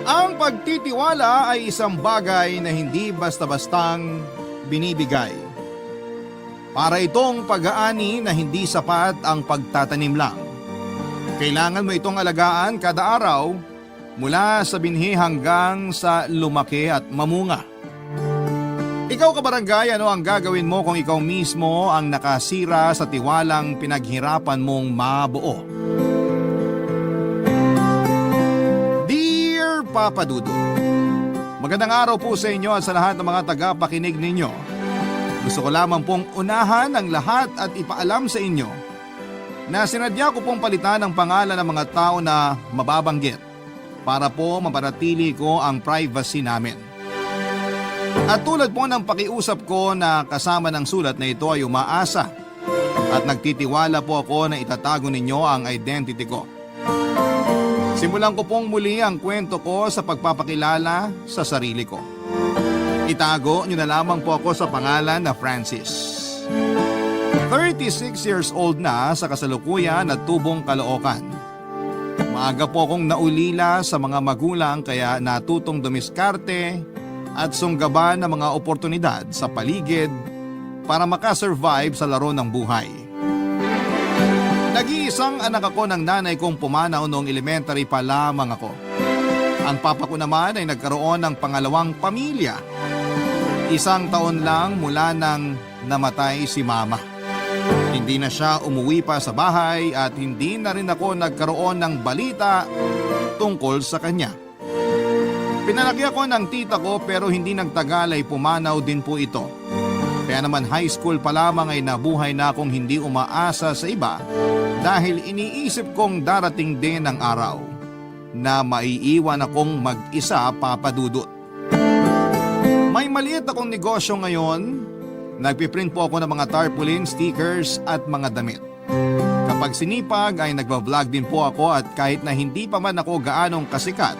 Ang pagtitiwala ay isang bagay na hindi basta-bastang binibigay. Para itong pag-aani na hindi sapat ang pagtatanim lang. Kailangan mo itong alagaan kada araw mula sa binhi hanggang sa lumaki at mamunga. Ikaw kabarangay, ano ang gagawin mo kung ikaw mismo ang nakasira sa tiwalang pinaghirapan mong mabuo? Dear Papa Dudu, magandang araw po sa inyo at sa lahat ng mga tagapakinig ninyo. Gusto ko lamang pong unahan ang lahat at ipaalam sa inyo na sinadya ko pong palitan ang pangalan ng mga tao na mababanggit para po mapanatili ko ang privacy namin. At tulad po ng pakiusap ko na kasama ng sulat na ito ay umaasa at nagtitiwala po ako na itatago ninyo ang identity ko. Simulan ko pong muli ang kwento ko sa pagpapakilala sa sarili ko. Itago nyo na lamang po ako sa pangalan na Francis. 36 years old na sa kasalukuyan at tubong Caloocan. Maaga po akong naulila sa mga magulang kaya natutong dumiskarte at sunggaban ng mga oportunidad sa paligid para makasurvive sa laro ng buhay. Nag-iisang anak ako ng nanay kong pumanaw noong elementary pa lamang ako. Ang papa ko naman ay nagkaroon ng pangalawang pamilya. 1 taon lang mula nang namatay si mama. Hindi na siya umuwi pa sa bahay at hindi na rin ako nagkaroon ng balita tungkol sa kanya. Pinalaki ako ng tita ko pero hindi nagtagal ay pumanaw din po ito. Kaya naman high school pa lamang ay nabuhay na akong hindi umaasa sa iba dahil iniisip kong darating din ang araw na maiiwan akong mag-isa, Papa Dudut. May maliit akong negosyo ngayon. Nagpiprint po ako ng mga tarpaulin, stickers at mga damit. Kapag sinipag ay nagbablog din po ako at kahit na hindi pa man ako gaanong kasikat,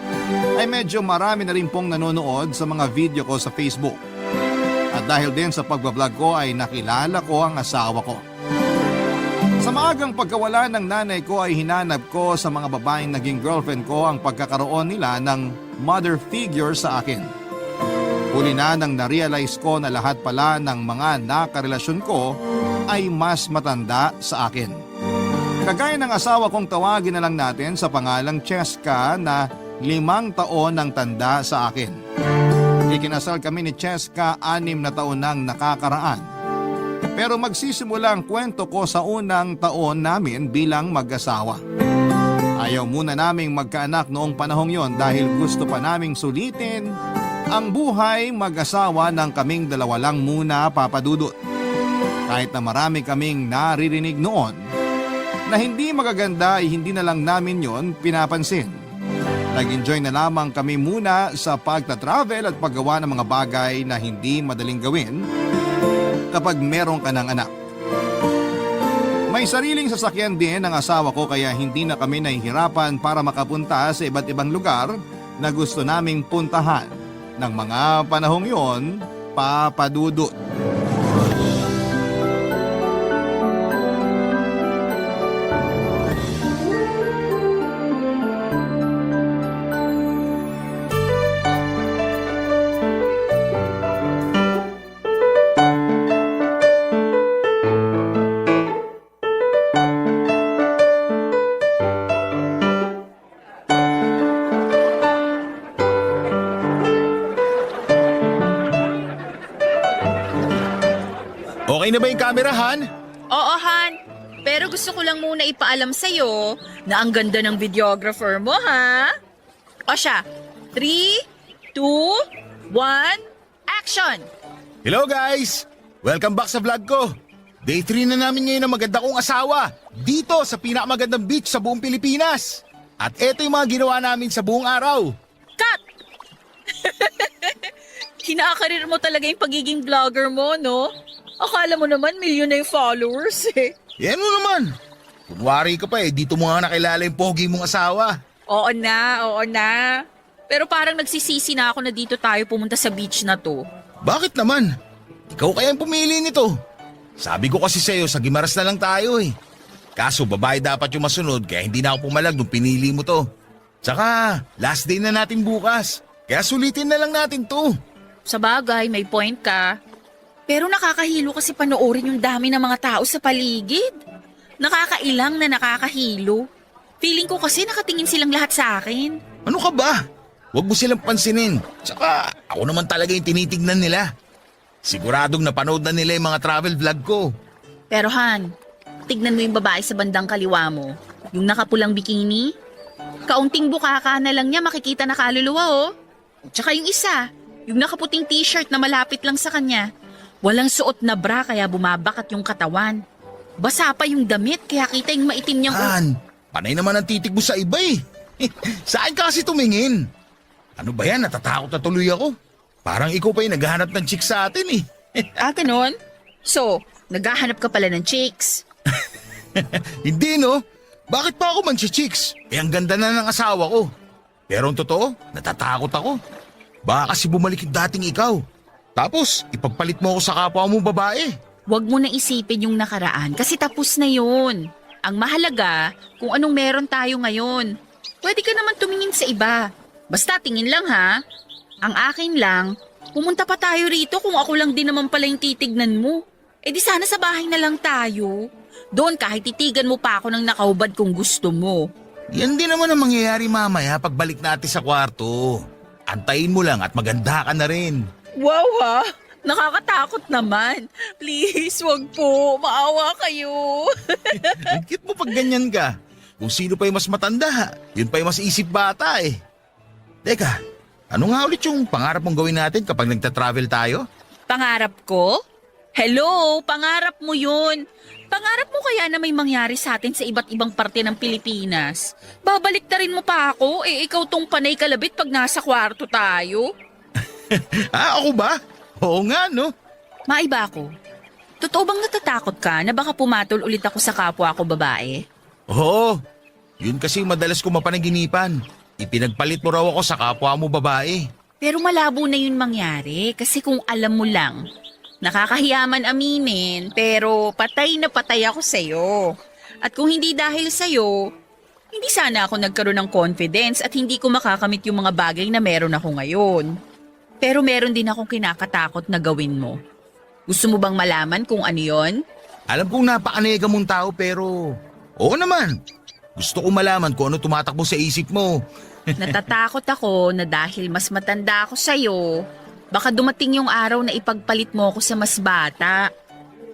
ay medyo marami na rin pong nanonood sa mga video ko sa Facebook. At dahil din sa pagbablog ko ay nakilala ko ang asawa ko. Sa maagang pagkawala ng nanay ko ay hinanap ko sa mga babaeng naging girlfriend ko ang pagkakaroon nila ng mother figure sa akin. Huli na nang na-realize ko na lahat pala ng mga nakarelasyon ko ay mas matanda sa akin. Kagaya ng asawa kong tawagin na lang natin sa pangalang Cheska na 5 taon ang tanda sa akin. Ikinasal kami ni Cheska 6 na taon nang nakakaraan. Pero magsisimula ang kwento ko sa unang taon namin bilang mag-asawa. Ayaw muna naming magkaanak noong panahong yon dahil gusto pa naming sulitin ang buhay mag-asawa ng kaming dalawa lang muna, Papa Dudut. Kahit na marami kaming naririnig noon na hindi magaganda ay hindi na lang namin yon pinapansin. Nag-enjoy na lamang kami muna sa pagta-travel at paggawa ng mga bagay na hindi madaling gawin kapag meron ka ng anak. May sariling sasakyan din ang asawa ko kaya hindi na kami nahihirapan para makapunta sa iba't ibang lugar na gusto naming puntahan ng mga panahong yon, Papa Dudut. Okay na ba yung camerahan? Oo, Han. Pero gusto ko lang muna ipaalam sa'yo na ang ganda ng videographer mo, ha? O siya, 3, 2, 1, action! Hello guys! Welcome back sa vlog ko. Day 3 na namin ngayon ng maganda kong asawa. Dito sa pinakamagandang beach sa buong Pilipinas. At eto yung mga ginawa namin sa buong araw. Cut! Kinakarir mo talaga yung pagiging vlogger mo, no? Akala mo naman milyon na yung followers eh. Yan mo naman. Kunwari ka pa dito mo nga nakilala yung pogi mong asawa. Oo na. Pero parang nagsisisi na ako na dito tayo pumunta sa beach na to. Bakit naman? Ikaw kaya ang pumili nito. Sabi ko kasi sa'yo, sa Gimaras na lang tayo eh. Kaso babae dapat yung masunod kaya hindi na ako pumalag nung pinili mo to. Tsaka, last day na natin bukas. Kaya sulitin na lang natin to. Sa bagay, may point ka. Pero nakakahilo kasi panoorin yung dami ng mga tao sa paligid. Nakakailang na nakakahilo. Feeling ko kasi nakatingin silang lahat sa akin. Ano ka ba? Huwag mo silang pansinin. Tsaka, ako naman talaga yung tinitignan nila. Siguradong napanood na nila yung mga travel vlog ko. Pero Han, tignan mo yung babae sa bandang kaliwa mo. Yung nakapulang bikini. Kaunting bukaka na lang niya makikita na kaluluwa oh. Tsaka yung isa, yung nakaputing t-shirt na malapit lang sa kanya. Walang suot na bra kaya bumabakat yung katawan. Basa pa yung damit kaya kita yung maitim niyang... Han, panay naman ang titig mo sa iba eh. Saan ka kasi tumingin? Ano ba yan? Natatakot na tuloy ako. Parang ikaw pa yung naghahanap ng chick sa atin eh. Ganon? So, naghahanap ka pala ng chicks. Hindi no? Bakit pa ako manchi-chicks? Eh ang ganda na ng asawa ko. Pero ang totoo, natatakot ako. Baka kasi bumalik yung dating ikaw. Tapos, ipagpalit mo ako sa kapwa mo babae. Huwag mo na isipin yung nakaraan kasi tapos na yun. Ang mahalaga kung anong meron tayo ngayon. Pwede ka naman tumingin sa iba. Basta tingin lang ha. Ang akin lang, pumunta pa tayo rito kung ako lang din naman pala yung titignan mo. Eh di sana sa bahay na lang tayo. Doon kahit titigan mo pa ako ng nakahubad kung gusto mo. Yan din naman ang mangyayari mamaya pagbalik natin sa kwarto. Antayin mo lang at maganda ka na rin. Wow ha! Nakakatakot naman. Please, wag po. Maawa kayo. Ang cute mo pag ganyan ka. Kung sino pa yung mas matanda, yun pa yung mas isip bata eh. Teka, ano nga ulit yung pangarap mong gawin natin kapag nagta-travel tayo? Pangarap ko? Hello, pangarap mo yun. Pangarap mo kaya na may mangyari sa atin sa iba't ibang parte ng Pilipinas? Babalik na rin mo pa ako, eh ikaw tong panay kalabit pag nasa kwarto tayo. Ako ba? Oo nga no. Maiba ako. Totoo bang natatakot ka na baka pumatol ulit ako sa kapwa ko babae? Oo, yun kasi madalas ko mapanaginipan. Ipinagpalit mo raw ako sa kapwa mo babae. Pero malabo na yun mangyari kasi kung alam mo lang, nakakahiyaman aminin pero patay na patay ako sa'yo. At kung hindi dahil sa'yo, hindi sana ako nagkaroon ng confidence at hindi ko makakamit yung mga bagay na meron ako ngayon. Pero meron din akong kinakatakot na gawin mo. Gusto mo bang malaman kung ano yon? Alam kong napakanega mong tao pero oo naman. Gusto ko malaman kung ano tumatakbo sa isip mo. Natatakot ako na dahil mas matanda ako sa'yo, baka dumating yung araw na ipagpalit mo ako sa mas bata.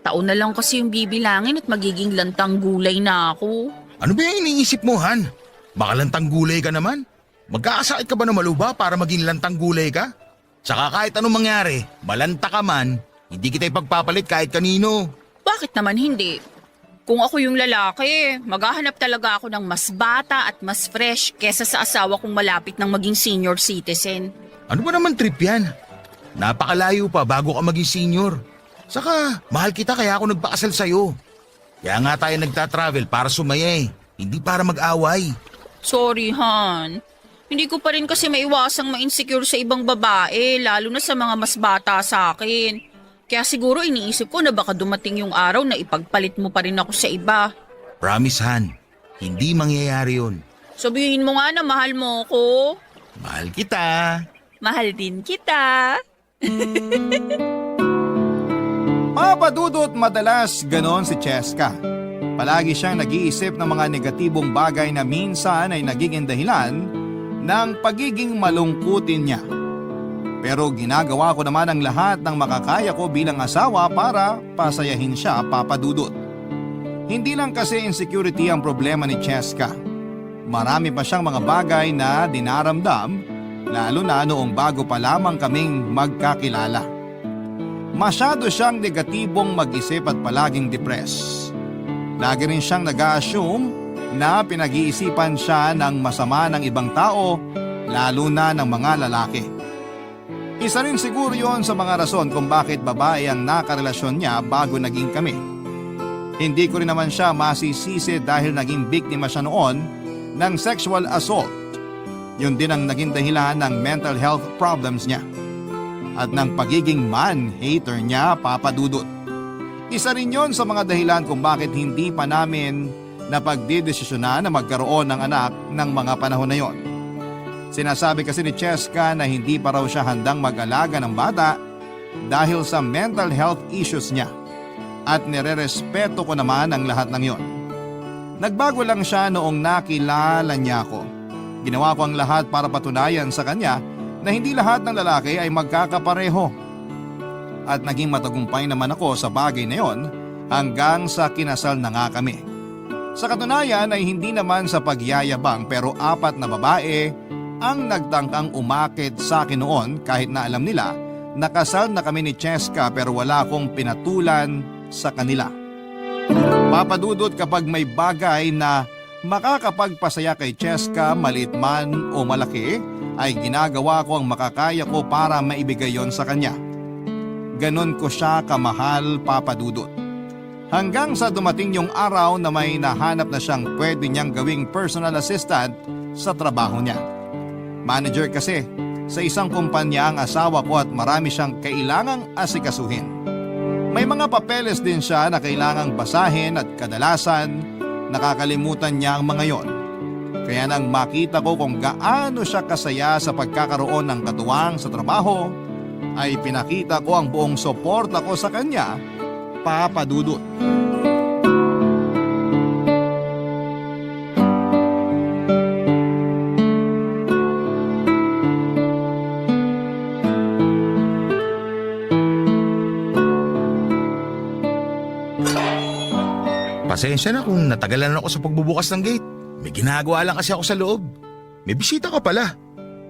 Taon na lang kasi yung bibilangin at magiging lantang gulay na ako. Ano ba yung iniisip mo, Han? Baka lantang gulay ka naman? Magkakasakit ka ba na maluba para maging lantang gulay ka? Tsaka kahit anong mangyari, malanta ka man, hindi kita ipagpapalit kahit kanino. Bakit naman hindi? Kung ako yung lalaki, maghahanap talaga ako ng mas bata at mas fresh kesa sa asawa kong malapit ng maging senior citizen. Ano ba naman trip yan? Napakalayo pa bago ka maging senior. Saka, mahal kita kaya ako nagpakasal sa'yo. Kaya nga tayo nagta-travel para sumaya hindi para mag-away. Sorry, Han. Hindi ko pa rin kasi maiwasang ma-insecure sa ibang babae, lalo na sa mga mas bata sa akin. Kaya siguro iniisip ko na baka dumating yung araw na ipagpalit mo pa rin ako sa iba. Promise, Han. Hindi mangyayari yun. Sabihin mo nga na mahal mo ako. Mahal kita. Mahal din kita. Papadudot madalas ganon si Cheska. Palagi siyang nag-iisip ng mga negatibong bagay na minsan ay nagiging dahilan ng pagiging malungkutin niya. Pero ginagawa ko naman ang lahat ng makakaya ko bilang asawa para pasayahin siya, Papadudot. Hindi lang kasi insecurity ang problema ni Cheska. Marami pa siyang mga bagay na dinaramdam, lalo na noong bago pa lamang kaming magkakilala. Masyado siyang negatibong mag-isip at palaging depressed. Lagi rin siyang nag-a-assume na pinag-iisipan siya ng masama ng ibang tao, lalo na ng mga lalaki. Isa rin siguro yon sa mga rason kung bakit babae ang nakarelasyon niya bago naging kami. Hindi ko rin naman siya masisisi dahil naging biktima siya noon ng sexual assault. Yun din ang naging dahilan ng mental health problems niya at ng pagiging man-hater niya, Papadudot. Isa rin yon sa mga dahilan kung bakit hindi pa namin napagdidesisyonan na magkaroon ng anak ng mga panahon na yon. Sinasabi kasi ni Cheska na hindi pa raw siya handang mag-alaga ng bata dahil sa mental health issues niya. At nirerespeto ko naman ang lahat ng yon. Nagbago lang siya noong nakilala niya ako. Ginawa ko ang lahat para patunayan sa kanya na hindi lahat ng lalaki ay magkakapareho. At naging matagumpay naman ako sa bagay na yon hanggang sa kinasal na nga kami. Sa katunayan ay hindi naman sa pagyayabang pero 4 na babae ang nagtangkang umakit sa akin noon kahit na alam nila na kasal na kami ni Cheska pero wala akong pinatulan sa kanila. Papadudot kapag may bagay na makakapagpasaya kay Cheska, maliit man o malaki, ay ginagawa ko ang makakaya ko para maibigay yon sa kanya. Ganon ko siya kamahal, Papadudot. Hanggang sa dumating yung araw na may nahanap na siyang pwede niyang gawing personal assistant sa trabaho niya. Manager kasi sa isang kumpanya ang asawa ko at marami siyang kailangang asikasuhin. May mga papeles din siya na kailangang basahin at kadalasan nakakalimutan niya ang mga yon. Kaya nang makita ko kung gaano siya kasaya sa pagkakaroon ng katuwang sa trabaho, ay pinakita ko ang buong suporta ko sa kanya, Papadudot. Pasensya na kung natagalan ako sa pagbubukas ng gate. May ginagawa lang kasi ako sa loob. May bisita ka pala.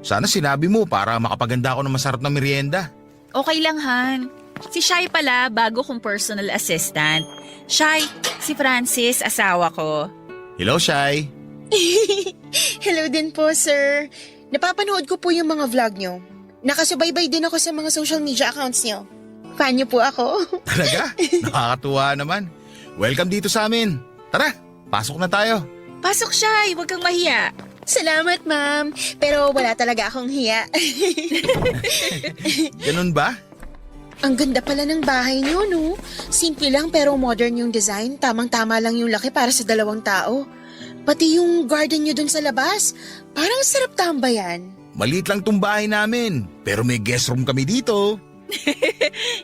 Sana sinabi mo para makapaganda ako ng masarap na merienda. Okay lang, Han. Si Shai pala, bago kong personal assistant. Shai, si Francis, asawa ko. Hello, Shai. Hello din po, sir. Napapanood ko po yung mga vlog nyo. Nakasubaybay din ako sa mga social media accounts nyo. Fan nyo po ako. Talaga? Nakakatuwa naman. Welcome dito sa amin. Tara, pasok na tayo. Pasok, Shai. Huwag kang mahiya. Salamat, ma'am. Pero wala talaga akong hiya. Ganun ba? Ang ganda pala ng bahay nyo, no? Simple lang pero modern yung design. Tamang-tama lang yung laki para sa 2 tao. Pati yung garden nyo dun sa labas. Parang sarap tambayan. Maliit lang tong bahay namin. Pero may guest room kami dito.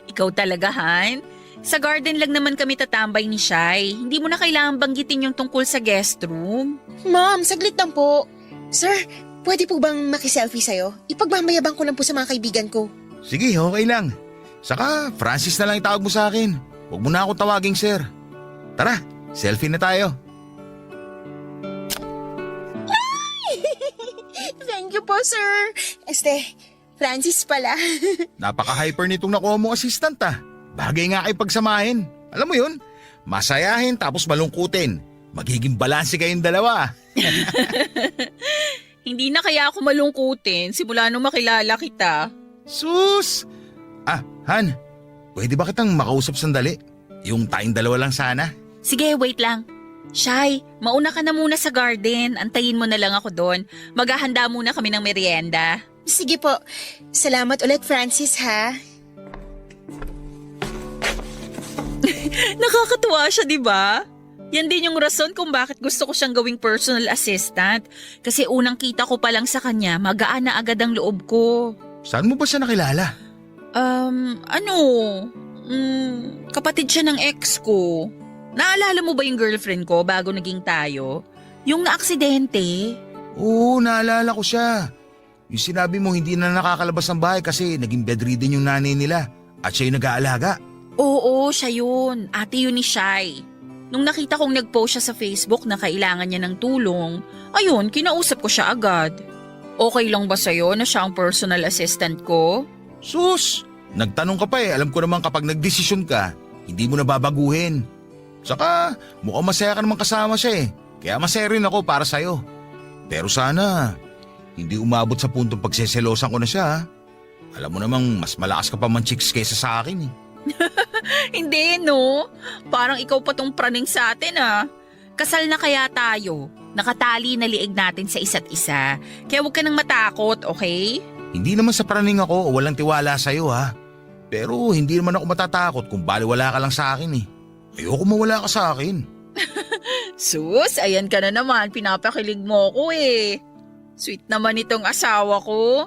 Ikaw talaga, Han. Sa garden lang naman kami tatambay ni Shai. Hindi mo na kailangan banggitin yung tungkol sa guest room. Ma'am, saglit lang po. Sir, pwede po bang makiselfie sa'yo? Ipagmamayabang ko lang po sa mga kaibigan ko. Sige, okay lang. Saka, Francis na lang itawag mo sa akin. Huwag mo na akong tawaging sir. Tara, selfie na tayo. Thank you po, sir. Francis pala. Napaka-hyper nitong nakuha mong assistant ah. Bagay nga kayo pagsamahin. Alam mo yun, masayahin tapos malungkutin. Magiging balanse kayong dalawa. Hindi na kaya ako malungkutin simula nung makilala kita. Sus! Han, pwede ba kitang makausap sandali? Yung tayong dalawa lang sana. Sige, wait lang. Shai, mauna ka na muna sa garden. Antayin mo na lang ako doon. Maghahanda muna kami ng merienda. Sige po. Salamat ulit, Francis, ha? Nakakatuwa siya, di ba? Yan din yung rason kung bakit gusto ko siyang gawing personal assistant. Kasi unang kita ko pa lang sa kanya, magaan na agad ang loob ko. Saan mo ba siya nakilala? Kapatid siya ng ex ko. Naalala mo ba yung girlfriend ko bago naging tayo? Yung naaksidente? Oo, naalala ko siya. Yung sinabi mo hindi na nakakalabas ng bahay kasi naging bedridden yung nanay nila at siya yung nag-aalaga. Oo, siya yun. Ate yun ni Shai. Nung nakita kong nag-post siya sa Facebook na kailangan niya ng tulong, ayun, kinausap ko siya agad. Okay lang ba sa'yo na siya ang personal assistant ko? Sus! Nagtanong ka pa eh. Alam ko naman kapag nagdesisyon ka, hindi mo na babaguhin. Saka mukhang masaya ka naman kasama siya eh. Kaya masaya rin ako para sa'yo. Pero sana, hindi umabot sa puntong pagseselosan ko na siya ha. Alam mo namang mas malakas ka pa man chicks kaysa sa akin eh. Hindi, no? Parang ikaw pa tong praning sa atin, ah. Kasal na kaya tayo. Nakatali na liig natin sa isa't isa. Kaya huwag ka nang matakot, okay? Hindi naman sa praning ako o walang tiwala sa'yo ha. Pero hindi naman ako matatakot kung baliwala ka lang sa akin eh. Ayoko mawala ka sa akin. Sus, ayan ka na naman. Pinapakilig mo ko eh. Sweet naman itong asawa ko.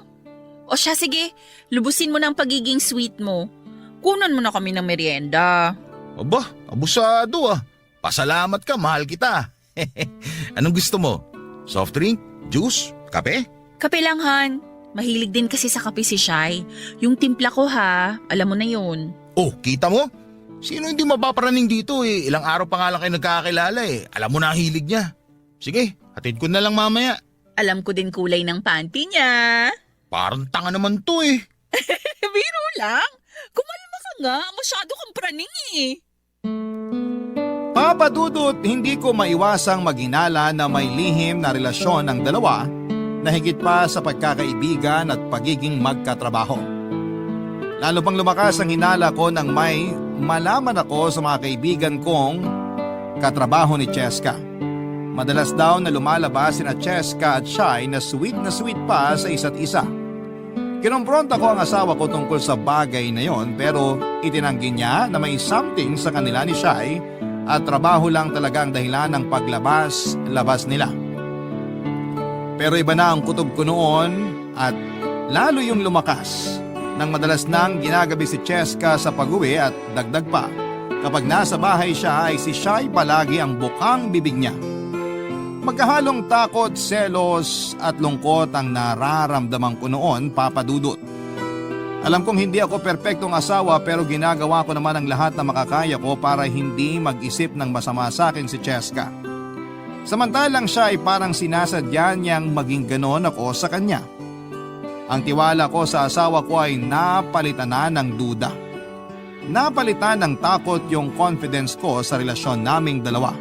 O siya, sige, lubusin mo ng pagiging sweet mo. Kunan mo na kami ng merienda. Aba, abusado ah. Pasalamat ka, mahal kita. Anong gusto mo? Soft drink? Juice? Kape? Kape lang, Han. Mahilig din kasi sa kape si Shai. Yung timpla ko ha, alam mo na yun. Oh, kita mo? Sino hindi mapaparaning dito eh? Ilang araw pa nga lang kayo nagkakakilala eh. Alam mo na ang hilig niya. Sige, hatid ko na lang mamaya. Alam ko din kulay ng panty niya. Parang tanga naman to eh. Biro lang. Kumalma ka nga, masyado kang praning eh. Papa Dudut, hindi ko maiwasang maghinala na may lihim na relasyon ng dalawa na higit pa sa pagkakaibigan at pagiging magkatrabaho. Lalo pang lumakas ang hinala ko nang may malaman ako sa mga kaibigan kong katrabaho ni Cheska. Madalas daw na lumalabas sina Cheska at Shai na sweet pa sa isa't isa. Kinumpronta ko ang asawa ko tungkol sa bagay na yon pero itinanggi niya na may something sa kanila ni Shai at trabaho lang talaga ang dahilan ng paglabas nila. Pero iba na ang kutob ko noon at lalo yung lumakas nang madalas nang ginagabi si Cheska sa pag-uwi at dagdag pa. Kapag nasa bahay siya ay si Shai palagi ang bukang bibig niya. Magkahalong takot, selos at lungkot ang nararamdaman ko noon, Papa Dudut. Alam kong hindi ako perpektong asawa pero ginagawa ko naman ang lahat na makakaya ko para hindi mag-isip ng masama sa akin si Cheska. Samantalang siya ay parang sinasadya niyang maging ganon ako sa kanya. Ang tiwala ko sa asawa ko ay napalitan na ng duda. Napalitan ng takot yung confidence ko sa relasyon naming dalawa.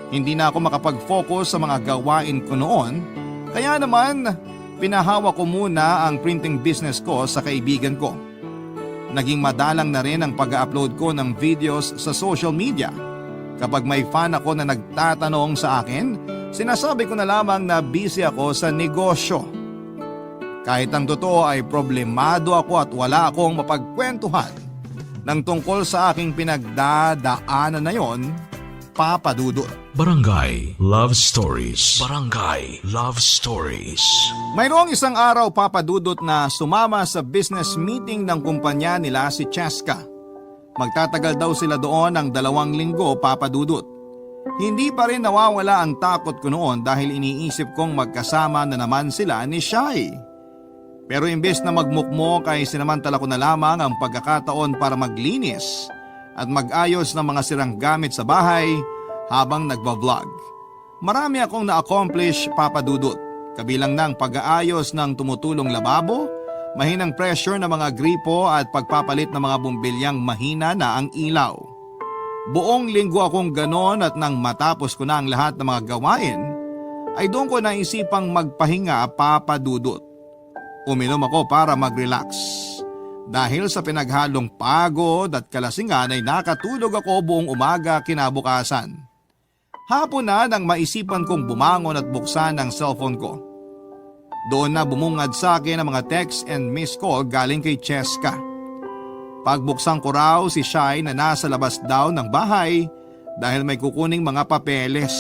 Hindi na ako makapag-focus sa mga gawain ko noon, kaya naman pinahawa ko muna ang printing business ko sa kaibigan ko. Naging madalang na rin ang pag-upload ko ng videos sa social media. Kapag may fan ako na nagtatanong sa akin, sinasabi ko na lamang na busy ako sa negosyo. Kahit ang totoo ay problemado ako at wala akong mapagkwentuhan ng tungkol sa aking pinagdadaanan na yon, Papa Dudut. Barangay Love Stories. Barangay Love Stories. Mayroong isang araw, Papa Dudut, na sumama sa business meeting ng kumpanya nila si Cheska. Magtatagal daw sila doon ng 2 linggo, Papa Dudut. Hindi pa rin nawawala ang takot ko noon dahil iniisip kong magkasama na naman sila ni Shai. Pero imbes na magmukmok ay sinamantala ko na lamang ang pagkakataon para maglinis at mag-ayos ng mga sirang gamit sa bahay habang nagbablog. Marami akong na-accomplish, Papa Dudut, kabilang ng pag-aayos ng tumutulong lababo, mahinang pressure ng mga gripo at pagpapalit ng mga bumbilyang mahina na ang ilaw. Buong linggo akong ganon at nang matapos ko na ang lahat ng mga gawain, ay doon ko naisipang magpahinga, Papa Dudut. Uminom ako para mag-relax. Dahil sa pinaghalong pagod at kalasingan ay nakatulog ako buong umaga kinabukasan. Hapon na nang maisipan kong bumangon at buksan ang cellphone ko. Doon na bumungad sa akin ang mga text and missed call galing kay Cheska. Pagbuksan ko raw si Shai na nasa labas daw ng bahay dahil may kukuning mga papeles.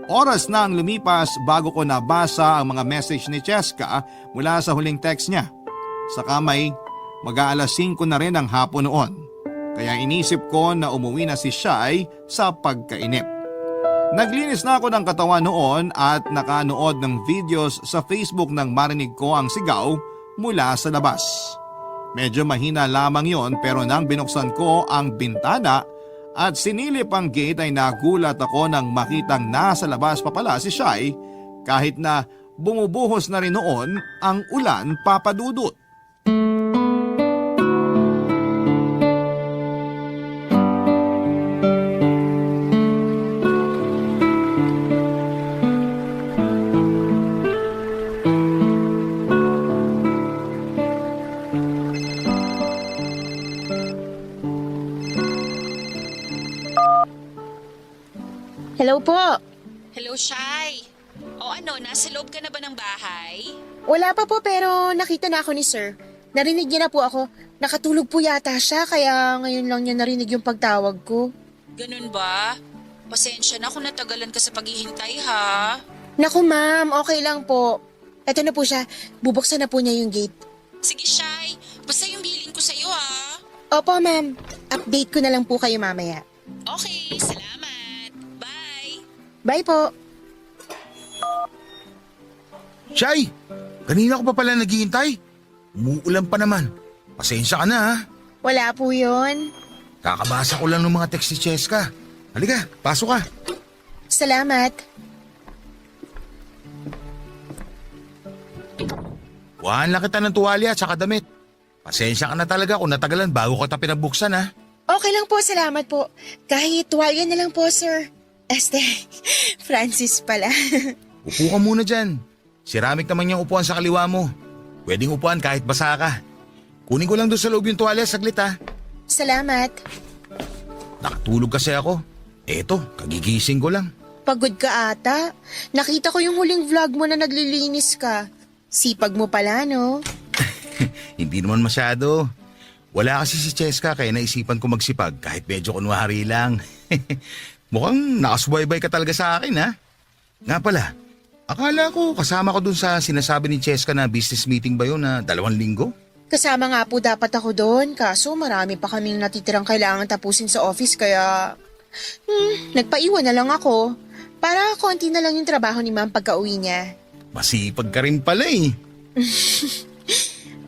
Oras na ang lumipas bago ko nabasa ang mga message ni Cheska mula sa huling text niya. Saka may mag-aalas 5 na rin ang hapon noon. Kaya inisip ko na umuwi na si Shai sa pagkainip. Naglinis na ako ng katawan noon at nakanood ng videos sa Facebook nang marinig ko ang sigaw mula sa labas. Medyo mahina lamang yon pero nang binuksan ko ang bintana at sinilip ang gate ay nagulat ako nang makitang nasa labas pa pala si Shai kahit na bumubuhos na rin noon ang ulan, Papa Dudut. Hello po. Hello, Shai. O ano, nasa loob ka na ba ng bahay? Wala pa po pero nakita na ako ni sir. Narinig niya na po ako. Nakatulog po yata siya kaya ngayon lang niya narinig yung pagtawag ko. Ganun ba? Pasensya na kung natagalan ka sa paghihintay ha. Naku ma'am, okay lang po. Eto na po siya, bubuksan na po niya yung gate. Sige, Shy. Basta yung bilin ko sa'yo, ah. Opo ma'am, update ko na lang po kayo mamaya. Okay, salamat. Bye. Bye po. Shay, kanina ko pa pala naghihintay. Umuulan pa naman. Pasensya ka na ha. Wala po yun. Kakabasa ko lang ng mga text ni Cheska. Halika, pasok ka. Salamat. Kuhaan lang kita ng tuwalya at saka damit. Pasensya ka na talaga kung natagalan bago ko ta pinabuksan ha. Okay lang po, salamat po. Kahit tuwalya na lang po, sir. Francis pala. Upo ka muna dyan. Ceramic naman yung upuan sa kaliwa mo. Pwedeng upuan kahit basa ka. Kunin ko lang doon sa loob yung tuwalya saglit ha. Salamat. Nakatulog kasi ako. Eto, kagigising ko lang. Pagod ka ata. Nakita ko yung huling vlog mo na naglilinis ka. Sipag mo pala, no? Hindi naman masyado. Wala kasi si Cheska kaya naisipan ko magsipag kahit medyo kunwari lang. Mukhang nakasubaybay ka talaga sa akin ha. Nga pala, akala ko kasama ko dun sa sinasabi ni Cheska na business meeting ba yun na 2 linggo? Kasama nga po dapat ako doon, kaso marami pa kaming natitirang kailangan tapusin sa office kaya... nagpaiwan na lang ako. Para konti na lang yung trabaho ni ma'am pagka-uwi niya. Masipag ka rin pala eh.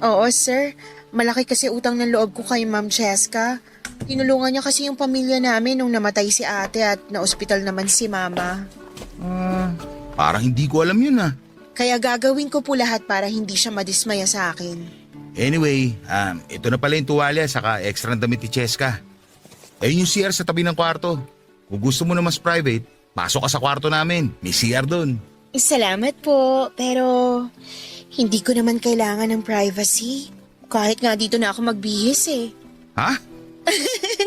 Oo, sir. Malaki kasi utang ng loob ko kay Ma'am Cheska. Tinulungan niya kasi yung pamilya namin nung namatay si ate at na-ospital naman si mama. Parang hindi ko alam yun ah. Kaya gagawin ko po lahat para hindi siya madismaya sa akin. Anyway, ito na pala yung tuwalya saka extra ng damit ni Cheska. Ayun yung CR sa tabi ng kwarto. Kung gusto mo na mas private, pasok ka sa kwarto namin. May CR doon. Salamat po, pero hindi ko naman kailangan ng privacy. Kahit nga dito na ako magbihis eh. Ha?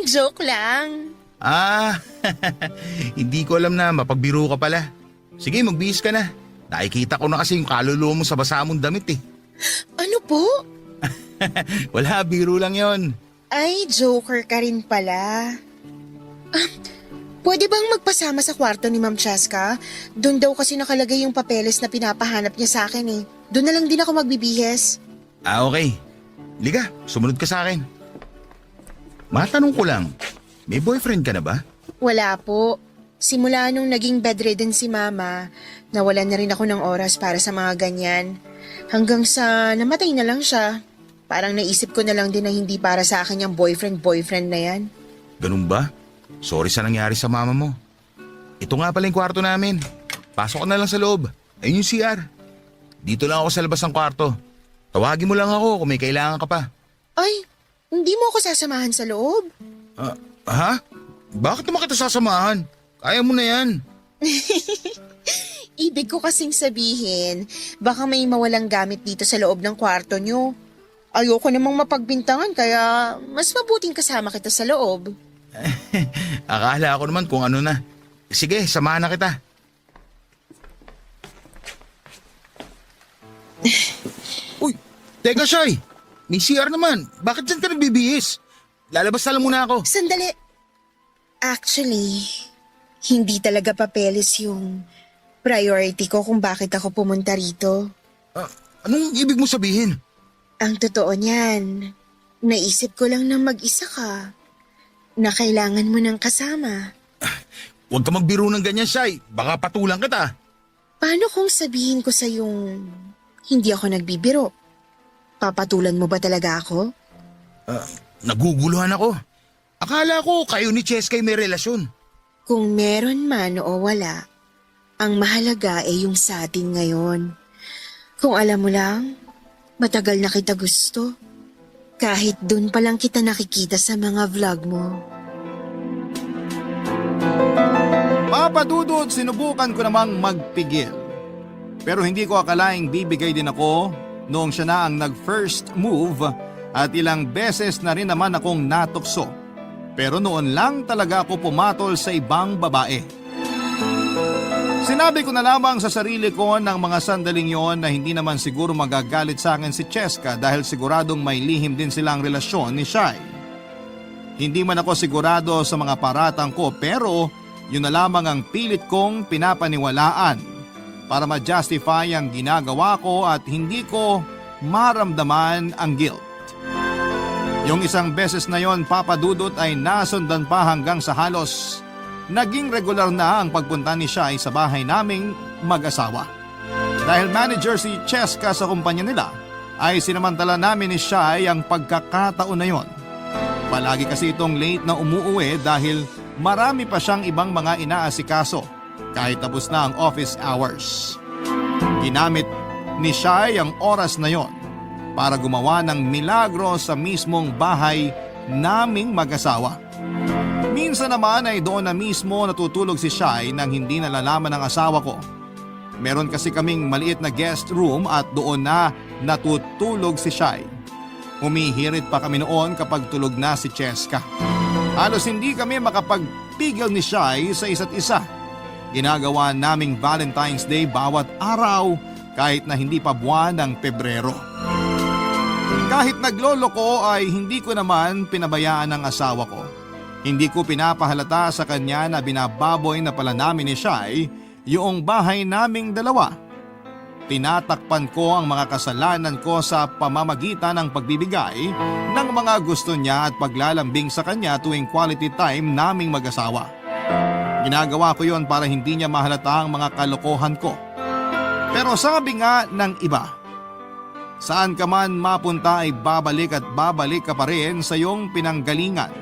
Joke lang. Hindi ko alam na mapagbiro ka pala. Sige, magbihis ka na. Nakikita ko na kasi yung kaluluwa mo sa basa mong damit eh. Ano po? Wala, biro lang yon. Ay, joker ka rin pala. Pwede bang magpasama sa kwarto ni Ma'am Cheska? Doon daw kasi nakalagay yung papeles na pinapahanap niya sa akin eh. Doon na lang din ako magbibihes. Okay. Liga, sumunod ka sa akin. Matanong ko lang, may boyfriend ka na ba? Wala po. Simula nung naging bedridden si Mama, nawalan na rin ako ng oras para sa mga ganyan. Hanggang sa namatay na lang siya. Parang naisip ko na lang din na hindi para sa akin yung boyfriend na yan. Ganun ba? Sorry sa nangyari sa mama mo. Ito nga pala yung kwarto namin. Pasok ka na lang sa loob. Ayun yung CR. Dito lang ako sa labas ng kwarto. Tawagin mo lang ako kung may kailangan ka pa. Ay, hindi mo ako sasamahan sa loob? Ha? Bakit naman kita sasamahan? Kaya mo na yan. Ibig ko kasing sabihin, baka may mawalang gamit dito sa loob ng kwarto nyo. Ayoko namang mapagbintangan kaya mas mabuting kasama kita sa loob. Akala ko naman kung ano na. Sige, samahan na kita. Uy, teka Shy. May CR naman. Bakit dyan ka nagbibihis? Lalabas na lang muna ako. Sandali. Actually, hindi talaga papeles yung priority ko kung bakit ako pumunta rito. Anong ibig mo sabihin? Ang totoo niyan, naisip ko lang na mag-isa ka. Na kailangan mo ng kasama. Huwag ka magbiro ng ganyan, Shy. Baka patulang kita. Paano kung sabihin ko sa yung hindi ako nagbibiro? Papatulan mo ba talaga ako? Naguguluhan ako. Akala ko kayo ni Cheska may relasyon. Kung meron man o wala, ang mahalaga ay yung sa atin ngayon. Kung alam mo lang, matagal na kita gusto. Kahit dun pa lang kita nakikita sa mga vlog mo. Papadudod, sinubukan ko namang magpigil. Pero hindi ko akalaing bibigay din ako noong siya na ang nag-first move at ilang beses na rin naman akong natukso. Pero noon lang talaga ako pumatol sa ibang babae. Sinabi ko na lamang sa sarili ko ng mga sandaling yon na hindi naman siguro magagalit sa akin si Cheska dahil siguradong may lihim din silang relasyon ni Shy. Hindi man ako sigurado sa mga paratang ko pero yun na lamang ang pilit kong pinapaniwalaan para ma-justify ang ginagawa ko at hindi ko maramdaman ang guilt. Yung isang beses na yon, Papa Dudut, ay nasundan pa hanggang sa halos naging regular na ang pagpunta ni Shai sa bahay naming mag-asawa. Dahil manager si Cheska sa kumpanya nila, ay sinamantala namin ni Shai ang pagkakataon na yon. Palagi kasi itong late na umuuwi dahil marami pa siyang ibang mga inaasikaso kahit tapos na ang office hours. Ginamit ni Shai ang oras na yon para gumawa ng milagro sa mismong bahay naming mag-asawa. Minsan naman ay doon na mismo natutulog si Shai nang hindi nalalaman ng asawa ko. Meron kasi kaming maliit na guest room at doon na natutulog si Shai. Humihirit pa kami noon kapag tulog na si Cheska. Halos hindi kami makapagpigil ni Shai sa isa't isa. Ginagawa naming Valentine's Day bawat araw kahit na hindi pa buwan ng Pebrero. Kahit naglolo ko ay hindi ko naman pinabayaan ang asawa ko. Hindi ko pinapahalata sa kanya na binababoy na pala namin ni Shai yung bahay naming dalawa. Tinatakpan ko ang mga kasalanan ko sa pamamagitan ng pagbibigay ng mga gusto niya at paglalambing sa kanya tuwing quality time naming mag-asawa. Ginagawa ko yon para hindi niya mahalata ang mga kalokohan ko. Pero sabi nga ng iba, saan ka man mapunta ay babalik at babalik ka pa rin sa iyong pinanggalingan.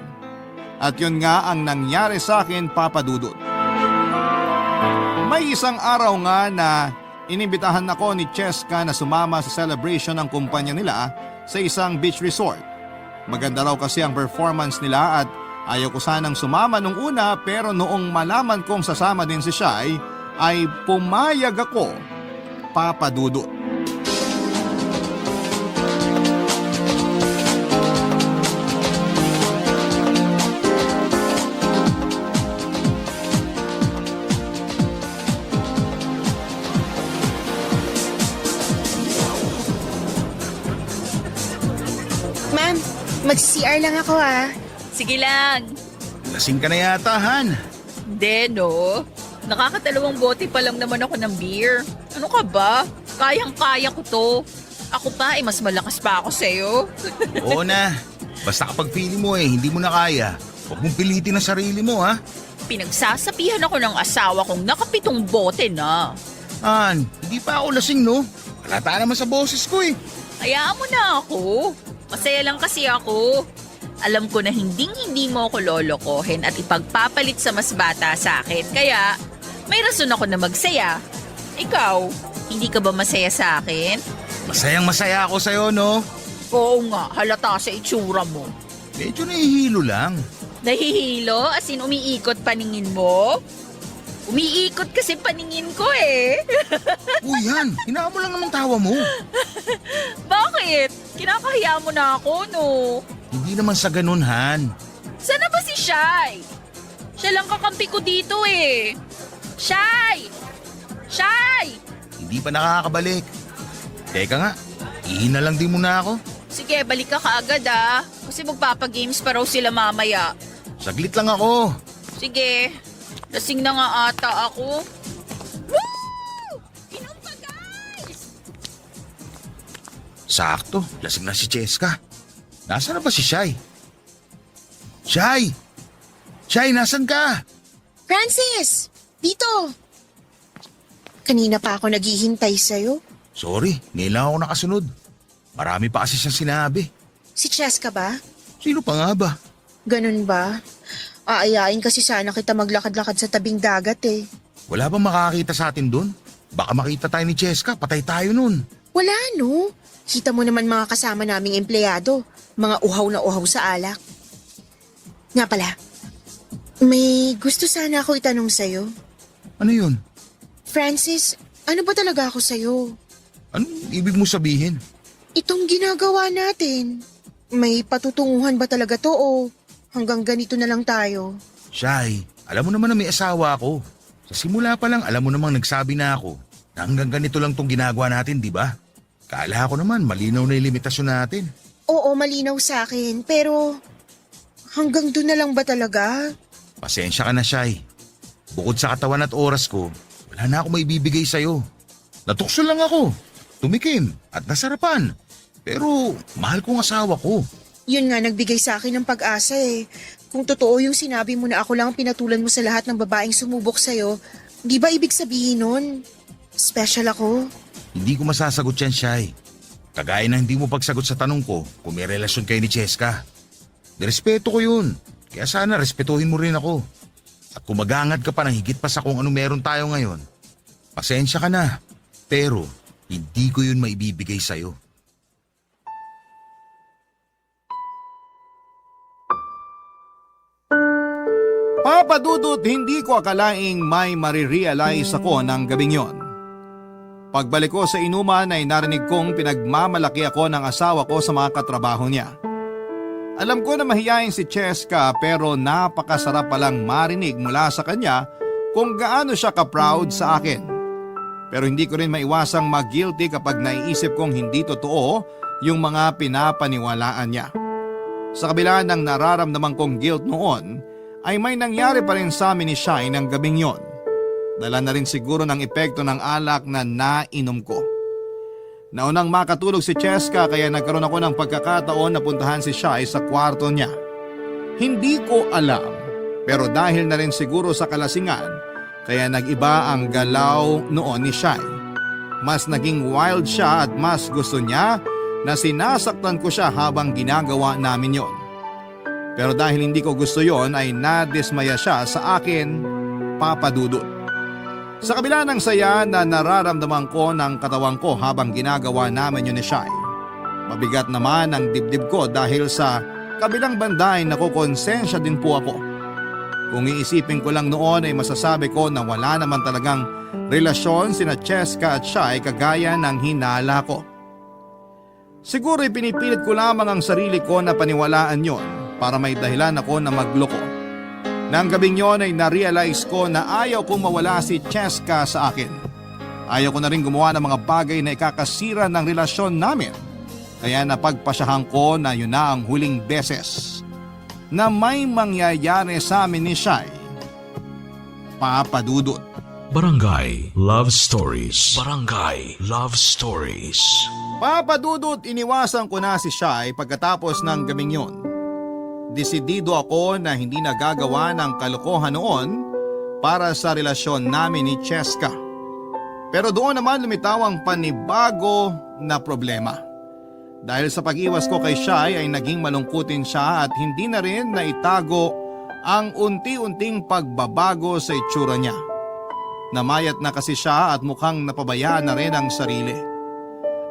At yun nga ang nangyari sa akin, Papa Dudut. May isang araw nga na inimbitahan ako ni Cheska na sumama sa celebration ng kumpanya nila sa isang beach resort. Maganda raw kasi ang performance nila at ayaw ko sanang sumama nung una, pero noong malaman kong sasama din si Shai ay pumayag ako, Papa Dudut. Ma'am, mag-CR lang ako Sige lang. Lasing ka na yata, Han. Hindi, no? Nakakatalawang bote pa lang naman ako ng beer. Ano ka ba? Kayang-kaya ko to. Ako pa, mas malakas pa ako sa'yo. Oo na. Basta kapag feeling mo hindi mo na kaya, huwag mong pilitin ang sarili mo, ha? Pinagsasabihan ako ng asawa kong nakapitong bote na. Han, hindi pa ako lasing, no? Halata naman sa boses ko, Hayaan mo na ako. Masaya lang kasi ako. Alam ko na hindi mo ako lolokohin at ipagpapalit sa mas bata sa akin. Kaya, may rason ako na magsaya. Ikaw, hindi ka ba masaya sa akin? Masayang masaya ako sa'yo, no? Oo nga, halata sa itsura mo. Medyo nahihilo lang. Nahihilo? As in, umiikot paningin mo? Umiikot kasi paningin ko Uy, Han, hinaan mo lang naman tawa mo. Bakit? Kinakahiya mo na ako, no? Hindi naman sa ganun, Han. Sana ba si Shai? Siya lang kakampi ko dito Shai! Shai! Hindi pa nakakabalik. Teka nga, ihina lang din muna ako. Sige, balik ka kaagad Kasi magpapagames pa raw sila mamaya. Saglit lang ako. Sige, lasing na nga ata ako. Woo! Inom pa, guys! Sakto, lasing na si Cheska. Nasaan na ba si Shai? Shai! Shai, nasan ka? Francis! Dito! Kanina pa ako naghihintay sa'yo. Sorry, ngayon lang ako nakasunod. Marami pa kasi siyang sinabi. Si Cheska ba? Sino pa nga ba? Ganun ba? Aayain kasi sana kita maglakad-lakad sa tabing dagat Wala bang makakita sa atin dun? Baka makita tayo ni Cheska, patay tayo nun. Wala no. Kita mo naman mga kasama naming empleyado. Mga uhaw na uhaw sa alak. Nga pala, may gusto sana ako itanong sa'yo. Ano yun? Francis, ano ba talaga ako sa'yo? Anong ibig mo sabihin? Itong ginagawa natin, may patutunguhan ba talaga to o hanggang ganito na lang tayo? Shai, alam mo naman na may asawa ako. Sa simula pa lang alam mo namang nagsabi na ako na hanggang ganito lang tong ginagawa natin, di ba? Kala ko naman malinaw na yung limitasyon natin. Oo, malinaw sa akin, pero hanggang doon na lang ba talaga? Pasensya ka na, Shai. Bukod sa katawan at oras ko, wala na ako maibibigay sa'yo. Natukso lang ako. Tumikim at nasarapan. Pero mahal kong asawa ko. Yun nga nagbigay sa akin ng pag-asa eh. Kung totoo yung sinabi mo na ako lang ang pinatulan mo sa lahat ng babaeng sumubok sa'yo, di ba ibig sabihin nun? Special ako. Hindi ko masasagot yan, Shai. Kagaya na hindi mo pagsagot sa tanong ko kung may relasyon kayo ni Cheska. Nirespeto ko yun. Kaya sana respetuhin mo rin ako. At kung maghangad ka pa ng higit pa sa kung ano meron tayo ngayon, pasensya ka na. Pero hindi ko yun maibibigay sa'yo. Papa Dudut, hindi ko akalaing may marirealize ako ng gabing yon. Pagbalik ko sa inuman ay narinig kong pinagmamalaki ako ng asawa ko sa mga katrabaho niya. Alam ko na mahiyain si Cheska pero napakasarap palang marinig mula sa kanya kung gaano siya ka-proud sa akin. Pero hindi ko rin maiwasang mag-guilty kapag naiisip kong hindi totoo yung mga pinapaniwalaan niya. Sa kabila ng nararamdaman kong guilt noon, ay may nangyari pa rin sa amin ni Shai ng gabing yon. Dala na rin siguro ng epekto ng alak na nainom ko. Naunang makatulog si Cheska kaya nagkaroon ako ng pagkakataon na puntahan si Shai sa kwarto niya. Hindi ko alam, pero dahil na rin siguro sa kalasingan, kaya nag-iba ang galaw noon ni Shai. Mas naging wild siya at mas gusto niya na sinasaktan ko siya habang ginagawa namin yon. Pero dahil hindi ko gusto yon ay nadismaya siya sa akin, Papa Dudut. Sa kabila ng saya na nararamdaman ko ng katawan ko habang ginagawa namin yun ni Shai, mabigat naman ang dibdib ko dahil sa kabilang banda ay nakukonsensya din po ako. Kung iisipin ko lang noon ay masasabi ko na wala naman talagang relasyon sina Cheska at Shai kagaya ng hinala ko. Siguro pinipilit ko lamang ang sarili ko na paniwalaan yon para may dahilan ako na magloko. Nang gabing yon ay na-realize ko na ayaw kong mawala si Cheska sa akin. Ayaw ko na rin gumawa ng mga bagay na ikakasira ng relasyon namin. Kaya napagpasyahan ko na yun na ang huling beses na may mangyayari sa amin ni Shai. Papa Dudut. Barangay Love Stories. Barangay Love Stories. Papa Dudut, iniwasan ko na si Shai pagkatapos ng gabing yon. Desidido ako na hindi nagagawa ng kalokohan noon para sa relasyon namin ni Cheska. Pero doon naman lumitaw ang panibago na problema. Dahil sa pag-iwas ko kay Shai ay naging malungkutin siya at hindi na rin naitago ang unti-unting pagbabago sa itsura niya. Namayat na kasi siya at mukhang napabayaan na rin ang sarili.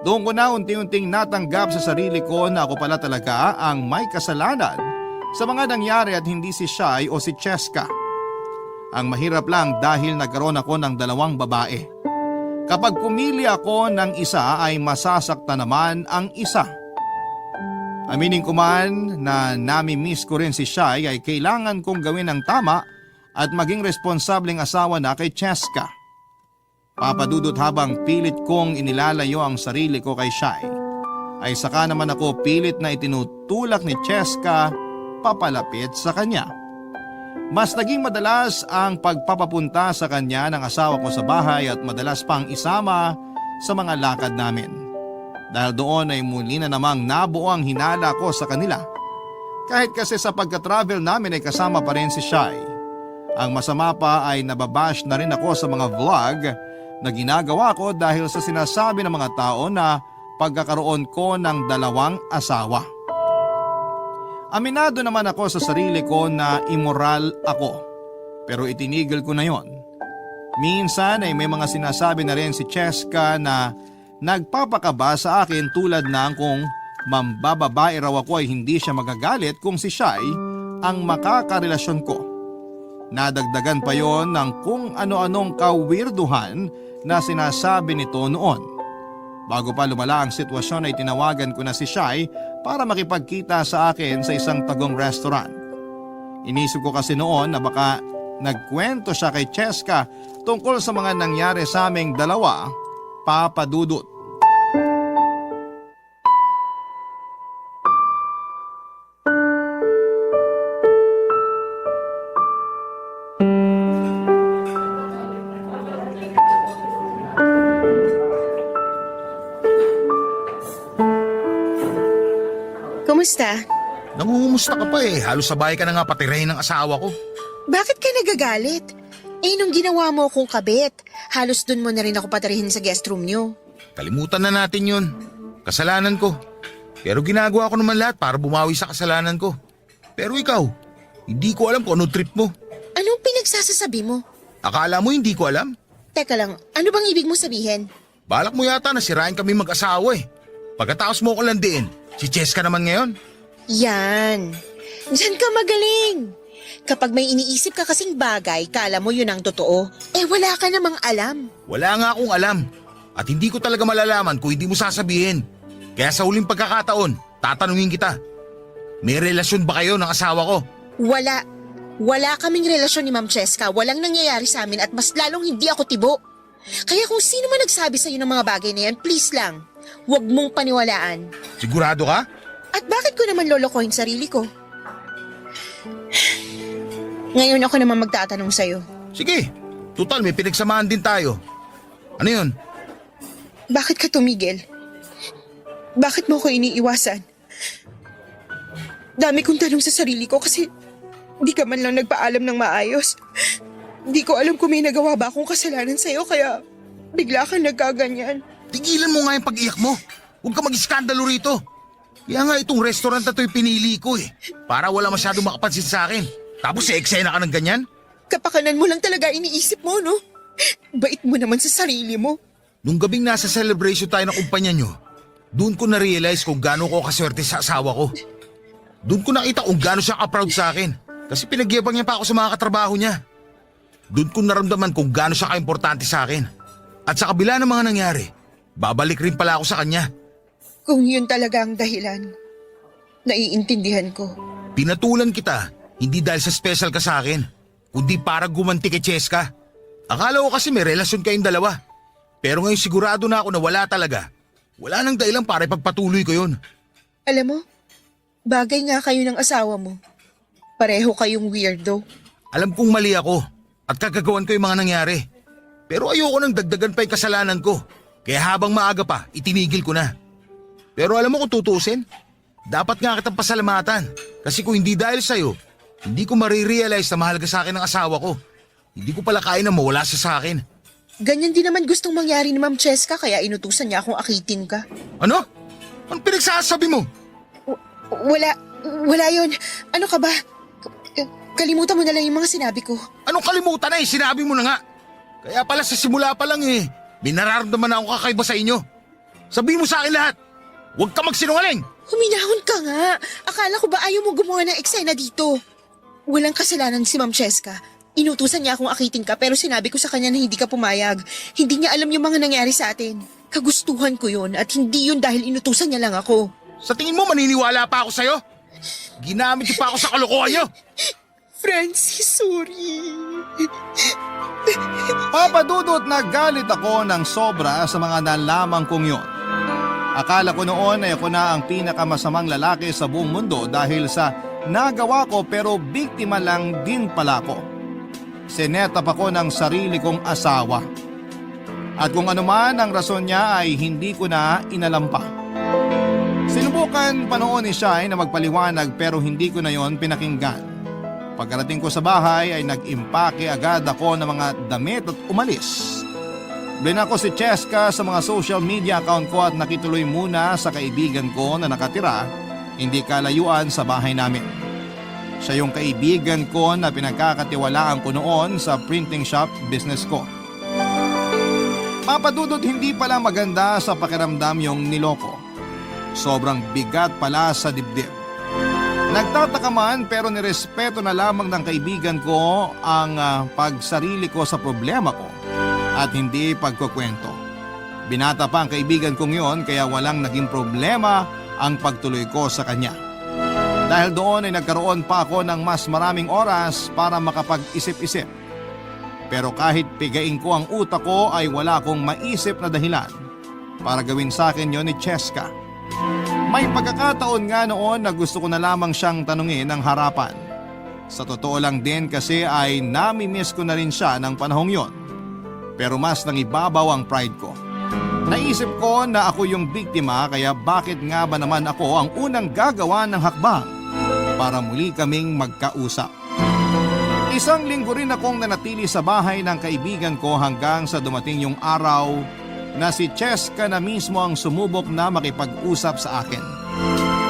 Doon ko na unti-unting natanggap sa sarili ko na ako pala talaga ang may kasalanan sa mga nangyari at hindi si Shai o si Cheska. Ang mahirap lang dahil nagkaroon ako ng dalawang babae. Kapag pumili ako ng isa ay masasaktan naman ang isa. Aminin ko man na nami-miss ko rin si Shai ay kailangan kong gawin ang tama at maging responsableng asawa na kay Cheska. Papadudot habang pilit kong inilalayo ang sarili ko kay Shai, ay saka naman ako pilit na itinutulak ni Cheska papalapit sa kanya. Mas naging madalas ang pagpapapunta sa kanya ng asawa ko sa bahay at madalas pang isama sa mga lakad namin. Dahil doon ay muli na namang nabuo ang hinala ko sa kanila. Kahit kasi sa pagka-travel namin ay kasama pa rin si Shai. Ang masama pa ay nababash na rin ako sa mga vlog na ginagawa ko dahil sa sinasabi ng mga tao na pagkakaroon ko ng dalawang asawa. Aminado naman ako sa sarili ko na immoral ako, pero itinigil ko na yon. Minsan ay may mga sinasabi na rin si Cheska na nagpapakaba sa akin tulad ng kung mambababae raw ako ay hindi siya magagalit kung si Shai ang makakarelasyon ko. Nadagdagan pa yon ng kung ano-anong kawirduhan na sinasabi nito noon. Bago pa lumala ang sitwasyon ay tinawagan ko na si Shai para makipagkita sa akin sa isang tagong restaurant. Inisip ko kasi noon na baka nagkwento siya kay Cheska tungkol sa mga nangyari sa aming dalawa, Papa Dudut. Kumusta? Nangungumusta ka pa eh. Halos sabay ka na nga patirahin ng asawa ko. Bakit ka nagagalit? Nung ginawa mo akong kabit, halos dun mo na rin ako patarihin sa guest room nyo. Kalimutan na natin yun. Kasalanan ko. Pero ginagawa ko naman lahat para bumawi sa kasalanan ko. Pero ikaw, hindi ko alam kung anong trip mo. Anong pinagsasasabi mo? Akala mo hindi ko alam? Teka lang, ano bang ibig mo sabihin? Balak mo yata na sirain kami mag-asawa eh. Pagkatapos mo ko landiin, si Cheska naman ngayon. Yan. Diyan ka magaling. Kapag may iniisip ka kasing bagay, kala mo yun ang totoo. Wala ka namang alam. Wala nga akong alam. At hindi ko talaga malalaman kung hindi mo sasabihin. Kaya sa huling pagkakataon, tatanungin kita. May relasyon ba kayo ng asawa ko? Wala. Wala kaming relasyon ni Ma'am Cheska. Walang nangyayari sa amin at mas lalong hindi ako tibo. Kaya kung sino man nagsabi sa'yo ng mga bagay na yan, please lang, huwag mong paniwalaan. Sigurado ka? At bakit ko naman lolokohin sarili ko? Ngayon ako naman magtatanong sa'yo. Sige, total may pinagsamahan din tayo. Ano yun? Bakit ka tumigil? Bakit mo ko iniiwasan? Dami kong tanong sa sarili ko kasi di ka man lang nagpaalam ng maayos. Di ko alam kung may nagawa ba akong kasalanan sa'yo kaya bigla kang nagkaganyan. Tigilan mo nga yung pag-iyak mo. Huwag ka mag-iskandalo rito. Kaya nga itong restaurant na to'y pinili ko eh. Para wala masyadong makapansin sa akin. Tapos eksena ka ng ganyan? Kapakanan mo lang talaga iniisip mo, no? Bait mo naman sa sarili mo. Nung gabing nasa celebration tayo ng kumpanya nyo, doon ko na-realize kung gaano ko kaswerte sa asawa ko. Doon ko nakita kung gaano siya ka-proud sa akin. Kasi pinagyabang niya pa ako sa mga katrabaho niya. Doon ko naramdaman kung gaano siya ka-importante sa akin. At sa kabila ng mga nangyari, babalik rin pala ako sa kanya. Kung yun talaga ang dahilan, naiintindihan ko. Pinatulan kita, hindi dahil sa special ka sa akin, kundi para gumanti kay Cheska. Akala ko kasi may relasyon kayong dalawa. Pero ngayon sigurado na ako na wala talaga. Wala nang dahilan para ipagpatuloy ko yun. Alam mo, bagay nga kayo ng asawa mo. Pareho kayong weirdo. Alam kong mali ako at kagagawan ko yung mga nangyari. Pero ayoko nang dagdagan pa yung kasalanan ko. Kaya habang maaga pa, itinigil ko na. Pero alam mo kung tutusin, dapat nga kitang pasalamatan. Kasi kung hindi dahil sa'yo, hindi ko marirealize na mahal ka sa akin ng asawa ko. Hindi ko pala kaya na mawala siya sa akin. Ganyan din naman gustong mangyari ni Ma'am Cheska kaya inutusan niya akong akitin ka. Ano? Anong pinagsasabi mo? Wala yun. Ano ka ba? Kalimutan mo na lang yung mga sinabi ko. Anong kalimutan na eh? Sinabi mo na nga. Kaya pala sa simula pa lang eh, may nararamdaman na ako kakaiba sa inyo. Sabihin mo sa akin lahat. Huwag ka magsinungaling. Huminahon ka nga. Akala ko ba ayaw mo gumawa ng eksena dito? Walang kasalanan si Ma'am Cheska. Inutusan niya akong akitin ka pero sinabi ko sa kanya na hindi ka pumayag. Hindi niya alam yung mga nangyari sa atin. Kagustuhan ko yun at hindi yun dahil inutusan niya lang ako. Sa tingin mo maniniwala pa ako sa'yo? Ginamit niyo pa ako sa kalokohan niyo. Francis, sorry. Papa Dudut, nagalit ako ng sobra sa mga nalaman kong yon. Akala ko noon ay ako na ang pinakamasamang lalaki sa buong mundo dahil sa nagawa ko pero biktima lang din pala ako. Sinetap ako ng sarili kong asawa. At kung ano man ang rason niya ay hindi ko na inalam pa. Sinubukan pa noon ni Shai na magpaliwanag pero hindi ko na yon pinakinggan. Pagkarating ko sa bahay ay nag-impake agad ako ng mga damit at umalis. Blinak ko si Cheska sa mga social media account ko at nakituloy muna sa kaibigan ko na nakatira hindi kalayuan sa bahay namin. Siya yung kaibigan ko na pinagkakatiwalaan ko noon sa printing shop business ko. Papadudot, hindi pala maganda sa pakiramdam yung niloko. Sobrang bigat pala sa dibdib. Nagtataka man pero nirespeto na lamang ng kaibigan ko ang pagsarili ko sa problema ko at hindi pagkukwento. Binata pa ang kaibigan kong yon kaya walang naging problema ang pagtuloy ko sa kanya. Dahil doon ay nagkaroon pa ako ng mas maraming oras para makapag-isip-isip. Pero kahit pigain ko ang utak ko ay wala akong maisip na dahilan para gawin sa akin yon ni Cheska. May pagkakataon nga noon na gusto ko na lamang siyang tanungin ng harapan. Sa totoo lang din kasi ay nami-miss ko na rin siya ng panahong yon. Pero mas nangibabaw ang pride ko. Naisip ko na ako yung biktima kaya bakit nga ba naman ako ang unang gagawa ng hakbang para muli kaming magkausap. Isang linggo rin akong nanatili sa bahay ng kaibigan ko hanggang sa dumating yung araw na si Cheska na mismo ang sumubok na makipag-usap sa akin.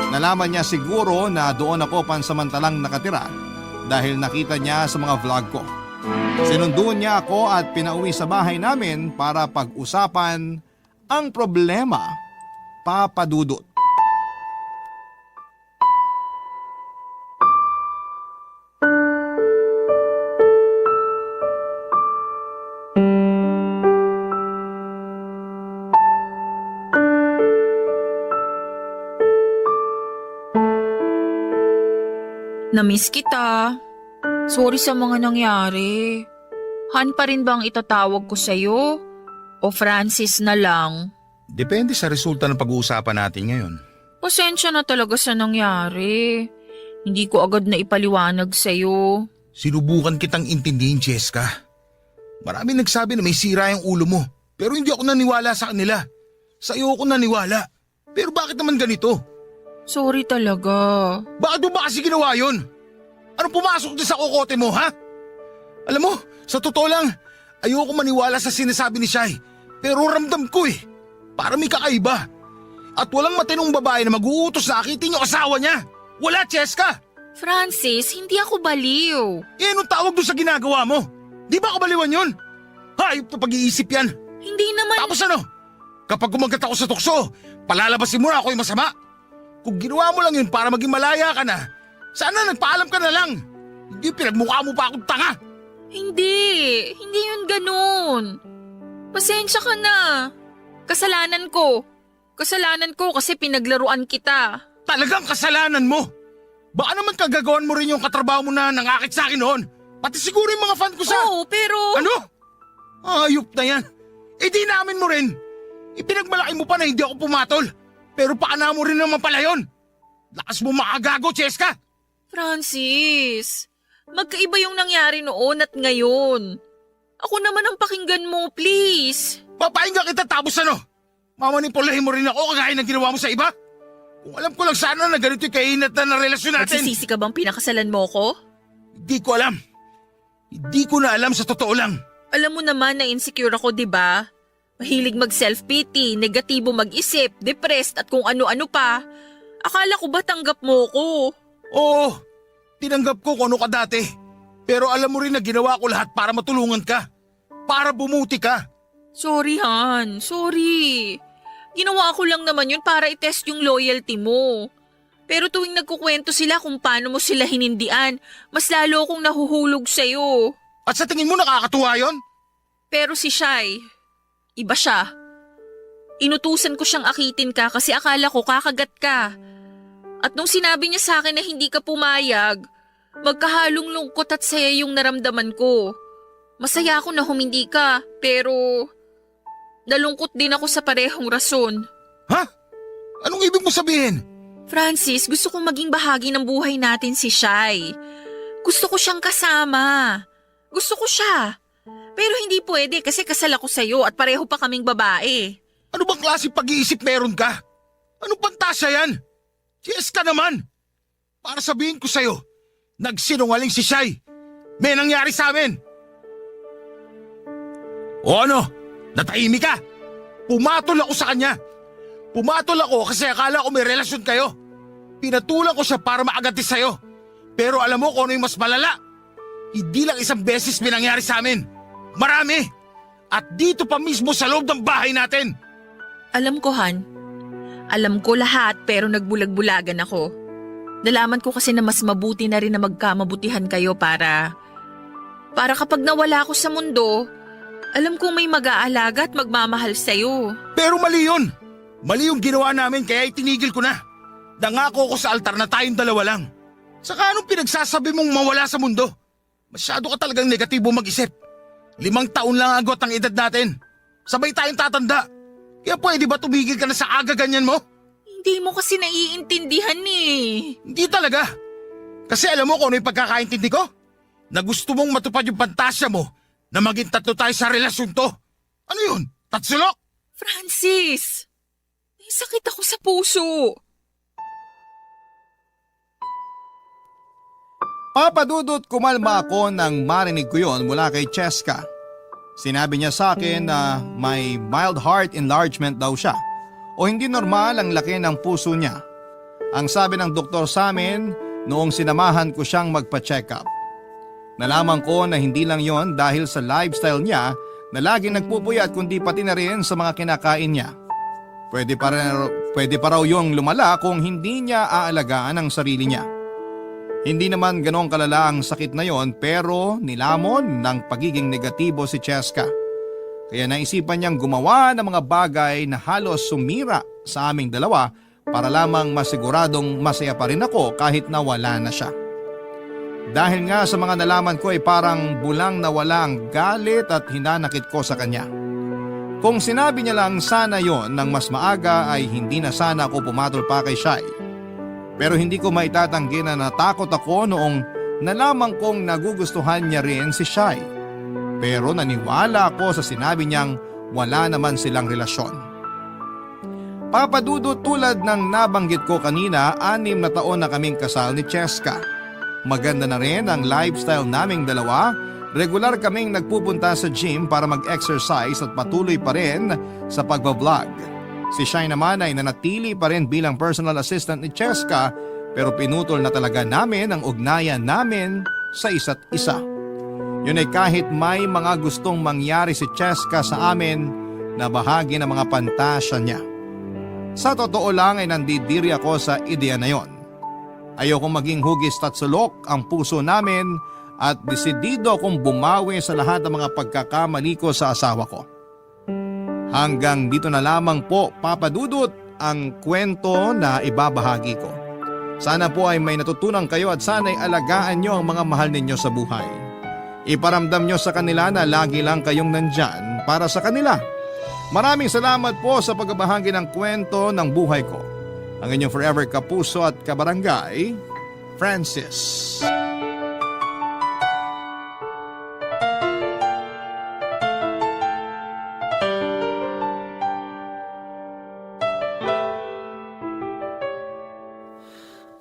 Nalaman niya siguro na doon ako pansamantalang nakatira dahil nakita niya sa mga vlog ko. Sinundo niya ako at pinauwi sa bahay namin para pag-usapan ang problema, Papa Dudut. Namiss kita. Sorry sa mga nangyari. Han pa rin ba ang itatawag ko sa'yo? O Francis na lang? Depende sa resulta ng pag-uusapan natin ngayon. Pasensya na talaga sa nangyari. Hindi ko agad na ipaliwanag sa'yo. Sinubukan kitang intindihin, Cheska. Marami nagsabi na may sira yung ulo mo, pero hindi ako naniwala sa kanila. Sa'yo ako naniwala. Pero bakit naman ganito? Sorry talaga. Bakit mo ba kasi ginawa yun? Anong pumasok doon sa kokote mo, ha? Alam mo, sa totoo lang, ayoko maniwala sa sinasabi ni Shai. Pero ramdam ko para may kakaiba. At walang matinong babae na mag-uutos na akitin yung asawa niya. Wala, Cheska! Francis, hindi ako baliw. Anong tawag doon sa ginagawa mo? Di ba kabaliwan yun? Hayop na pag-iisip yan. Hindi naman... Tapos ano? Kapag kumagat ako sa tukso, palalabasin mo na ako yung masama. Kung ginawa mo lang yun para maging malaya ka na, sana nagpaalam ka na lang. Hindi pinagmukha mo pa akong tanga. Hindi yun ganun. Pasensya ka na. Kasalanan ko kasi pinaglaruan kita. Talagang kasalanan mo. Baka naman kagagawan mo rin yung katrabaho mo na nangakit sa akin noon. Pati siguro yung mga fan ko sa... Oo, pero... Ano? Ayop na yan. Di namin mo rin. Ipinagmalaki mo pa na hindi ako pumatol. Pero paana mo rin naman pala yun. Lakas mo makagago, Cheska. Francis, magkaiba yung nangyari noon at ngayon. Ako naman ang pakinggan mo, please. Papahinggan kita tapos ano? Mamanipulahin mo rin ako kagaya ng ginawa mo sa iba? Kung alam ko lang sana na ganito yung kainat na relasyon natin. Magsisisi ka bang pinakasalan mo ko? Hindi ko alam. Hindi ko na alam sa totoo lang. Alam mo naman na insecure ako, di ba? Mahilig mag-self-pity, negatibo mag-isip, depressed at kung ano-ano pa. Akala ko ba tanggap mo ko? Oo, tinanggap ko kung ano ka dati. Pero alam mo rin na ginawa ko lahat para matulungan ka. Para bumuti ka. Sorry, Han. Sorry. Ginawa ko lang naman yun para i-test yung loyalty mo. Pero tuwing nagkukwento sila kung paano mo sila hinindian, mas lalo akong nahuhulog sa'yo. At sa tingin mo nakakatuwa yon? Pero si Shai, iba siya. Inutusan ko siyang akitin ka kasi akala ko kakagat ka. At nung sinabi niya sa akin na hindi ka pumayag, magkahalong lungkot at saya yung naramdaman ko. Masaya ako na humindi ka, pero nalungkot din ako sa parehong rason. Ha? Anong ibig mo sabihin? Francis, gusto kong maging bahagi ng buhay natin si Shai. Gusto ko siyang kasama. Gusto ko siya. Pero hindi pwede kasi kasal ako sa'yo at pareho pa kaming babae. Ano bang klase pag-iisip meron ka? Anong pantasya yan? Cheska naman! Para sabihin ko sa'yo, nagsinungaling si Shai. May nangyari sa amin. O ano? Natahimik ka? Pumatol ako sa kanya. Pumatol ako kasi akala ko may relasyon kayo. Pinatulan ko siya para maagati sa'yo. Pero alam mo kung ano yung mas malala? Hindi lang isang beses may nangyari sa amin. Marami! At dito pa mismo sa loob ng bahay natin. Alam ko, Han. Alam ko lahat pero nagbulag-bulagan ako. Nalaman ko kasi na mas mabuti na rin na magkamabutihan kayo para kapag nawala ako sa mundo, alam kong may mag-aalaga at magmamahal sa'yo. Pero mali yun. Mali yung ginawa namin kaya itinigil ko na. Nangako ko sa altar na tayong dalawa lang. Saka anong pinagsasabi mong mawala sa mundo? Masyado ka talagang negatibo mag-isip. 5 taon lang agot ang edad natin. Sabay tayong tatanda. Kaya pwede ba tumigil ka na sa aga ganyan mo? Hindi mo kasi naiintindihan eh. Hindi talaga. Kasi alam mo kung ano yung pagkakaintindi ko? Na gusto mong matupad yung pantasya mo na maging tatlo tayo sa relasyon to. Ano yun? Tatsulok? Francis! May sakit ako sa puso. Papadudot, kumalma ako nang marinig ko yon mula kay Cheska. Sinabi niya sa akin na may mild heart enlargement daw siya o hindi normal ang laki ng puso niya. Ang sabi ng doktor sa amin noong sinamahan ko siyang magpa-check up. Nalaman ko na hindi lang yon dahil sa lifestyle niya na laging nagpupuyat kundi pati na rin sa mga kinakain niya. Pwede pa raw yung lumala kung hindi niya aalagaan ang sarili niya. Hindi naman ganong kalala ang sakit na yon pero nilamon ng pagiging negatibo si Cheska. Kaya naisipan niyang gumawa ng mga bagay na halos sumira sa aming dalawa para lamang masiguradong masaya pa rin ako kahit na wala na siya. Dahil nga sa mga nalaman ko ay parang bulang nawala ang galit at hinanakit ko sa kanya. Kung sinabi niya lang sana yon ng mas maaga ay hindi na sana ako pumatol pa kay Shai. Pero hindi ko maitatanggi na natakot ako noong nalaman kong nagugustuhan niya rin si Shai. Pero naniwala ako sa sinabi niyang wala naman silang relasyon. Papadudot, tulad ng nabanggit ko kanina, 6 na taon na kaming kasal ni Cheska. Maganda na rin ang lifestyle naming dalawa. Regular kaming nagpupunta sa gym para mag-exercise at patuloy pa rin sa pagbablog. Si Shai naman ay nanatili pa rin bilang personal assistant ni Cheska pero pinutol na talaga namin ang ugnayan namin sa isa't isa. Yun ay kahit may mga gustong mangyari si Cheska sa amin na bahagi ng mga pantasya niya. Sa totoo lang ay nandidiri ako sa ideya na yon. Ayokong maging hugis at sulok ang puso namin at desidido akong bumawi sa lahat ng mga pagkakamali ko sa asawa ko. Hanggang dito na lamang po, Papadudot, ang kwento na ibabahagi ko. Sana po ay may natutunan kayo at sana'y alagaan nyo ang mga mahal ninyo sa buhay. Iparamdam nyo sa kanila na lagi lang kayong nandyan para sa kanila. Maraming salamat po sa pagbabahagi ng kwento ng buhay ko. Ang inyong forever kapuso at kabarangay, Francis.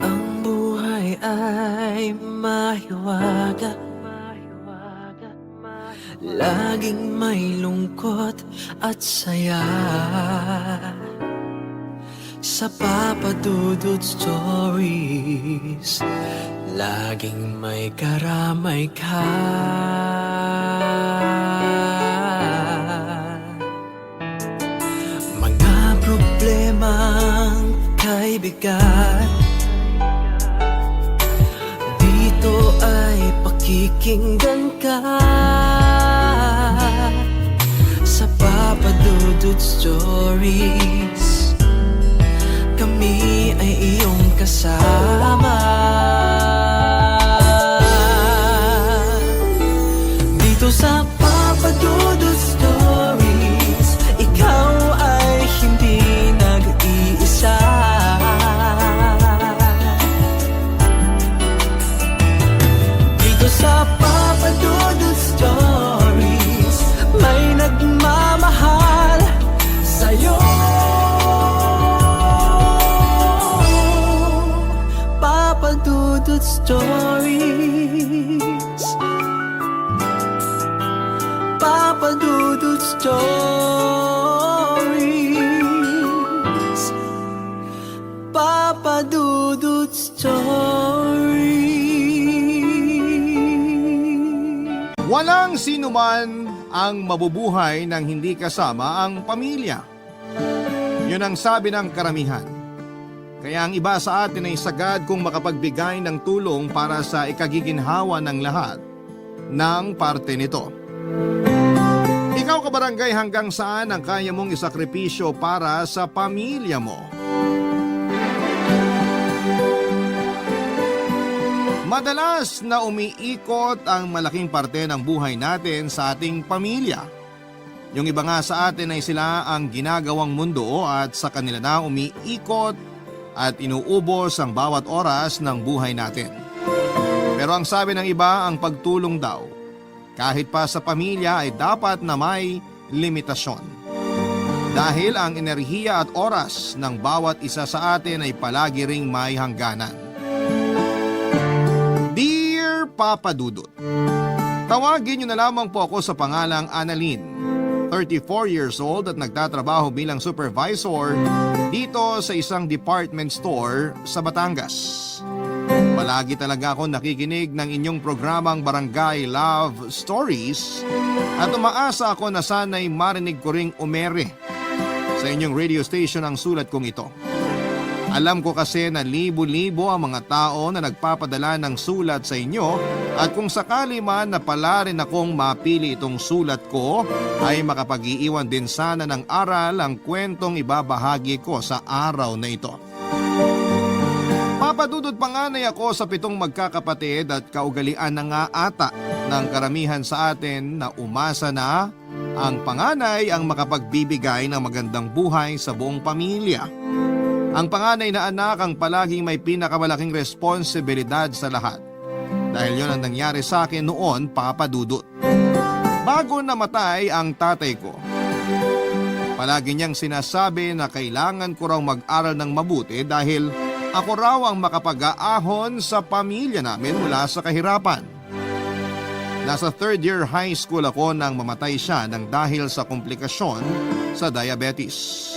Ang buhay ay mahiwaga, laging may lungkot at saya. Sa Papadudot Stories, laging may karamay ka. Mga problemang kay bigat, dito ay pakikinggan ka. Sa Papadudot Stories, kami ay iyong kasama. Dito sa Papadudot Stories, ikaw ay hindi nag-iisa. Dito sa Papadudot Stories, may nagmamahal sa'yo. Papadudot Stories, Papadudot Stories, Papadudot Stories. Walang sinuman ang mabubuhay nang hindi kasama ang pamilya. Yun ang sabi ng karamihan. Kaya ang iba sa atin ay sagad kung makapagbigay ng tulong para sa ikagiginhawa ng lahat ng parte nito. Ikaw, kabarangay, hanggang saan ang kaya mong isakripisyo para sa pamilya mo? Madalas na umiikot ang malaking parte ng buhay natin sa ating pamilya. Yung iba nga sa atin ay sila ang ginagawang mundo at sa kanila na umiikot at inuubos ang bawat oras ng buhay natin. Pero ang sabi ng iba, ang pagtulong daw, kahit pa sa pamilya ay dapat na may limitasyon. Dahil ang enerhiya at oras ng bawat isa sa atin ay palagi ring may hangganan. Dear Papa Dudut, tawagin niyo na lamang po ako sa pangalang Annalyn, 34 years old at nagtatrabaho bilang supervisor dito sa isang department store sa Batangas. Palagi talaga ako nakikinig ng inyong programang Barangay Love Stories at umaasa ako na sana'y marinig ko ring umere sa inyong radio station ang sulat kong ito. Alam ko kasi na libo-libo ang mga tao na nagpapadala ng sulat sa inyo at kung sakali man na pala rin akong mapili itong sulat ko ay makapag-iiwan din sana ng aral ang kwentong ibabahagi ko sa araw na ito. Papadudod panganay ako sa 7 magkakapatid at kaugalian na nga ata ng karamihan sa atin na umasa na ang panganay ang makapagbibigay ng magandang buhay sa buong pamilya. Ang panganay na anak ang palaging may pinakamalaking responsibilidad sa lahat. Dahil yon ang nangyari sa akin noon, Papa Dudut. Bago namatay ang tatay ko, palagi niyang sinasabi na kailangan ko raw mag-aral ng mabuti dahil ako raw ang makapag-aahon sa pamilya namin mula sa kahirapan. Nasa 3rd year high school ako nang mamatay siya nang dahil sa komplikasyon sa diabetes.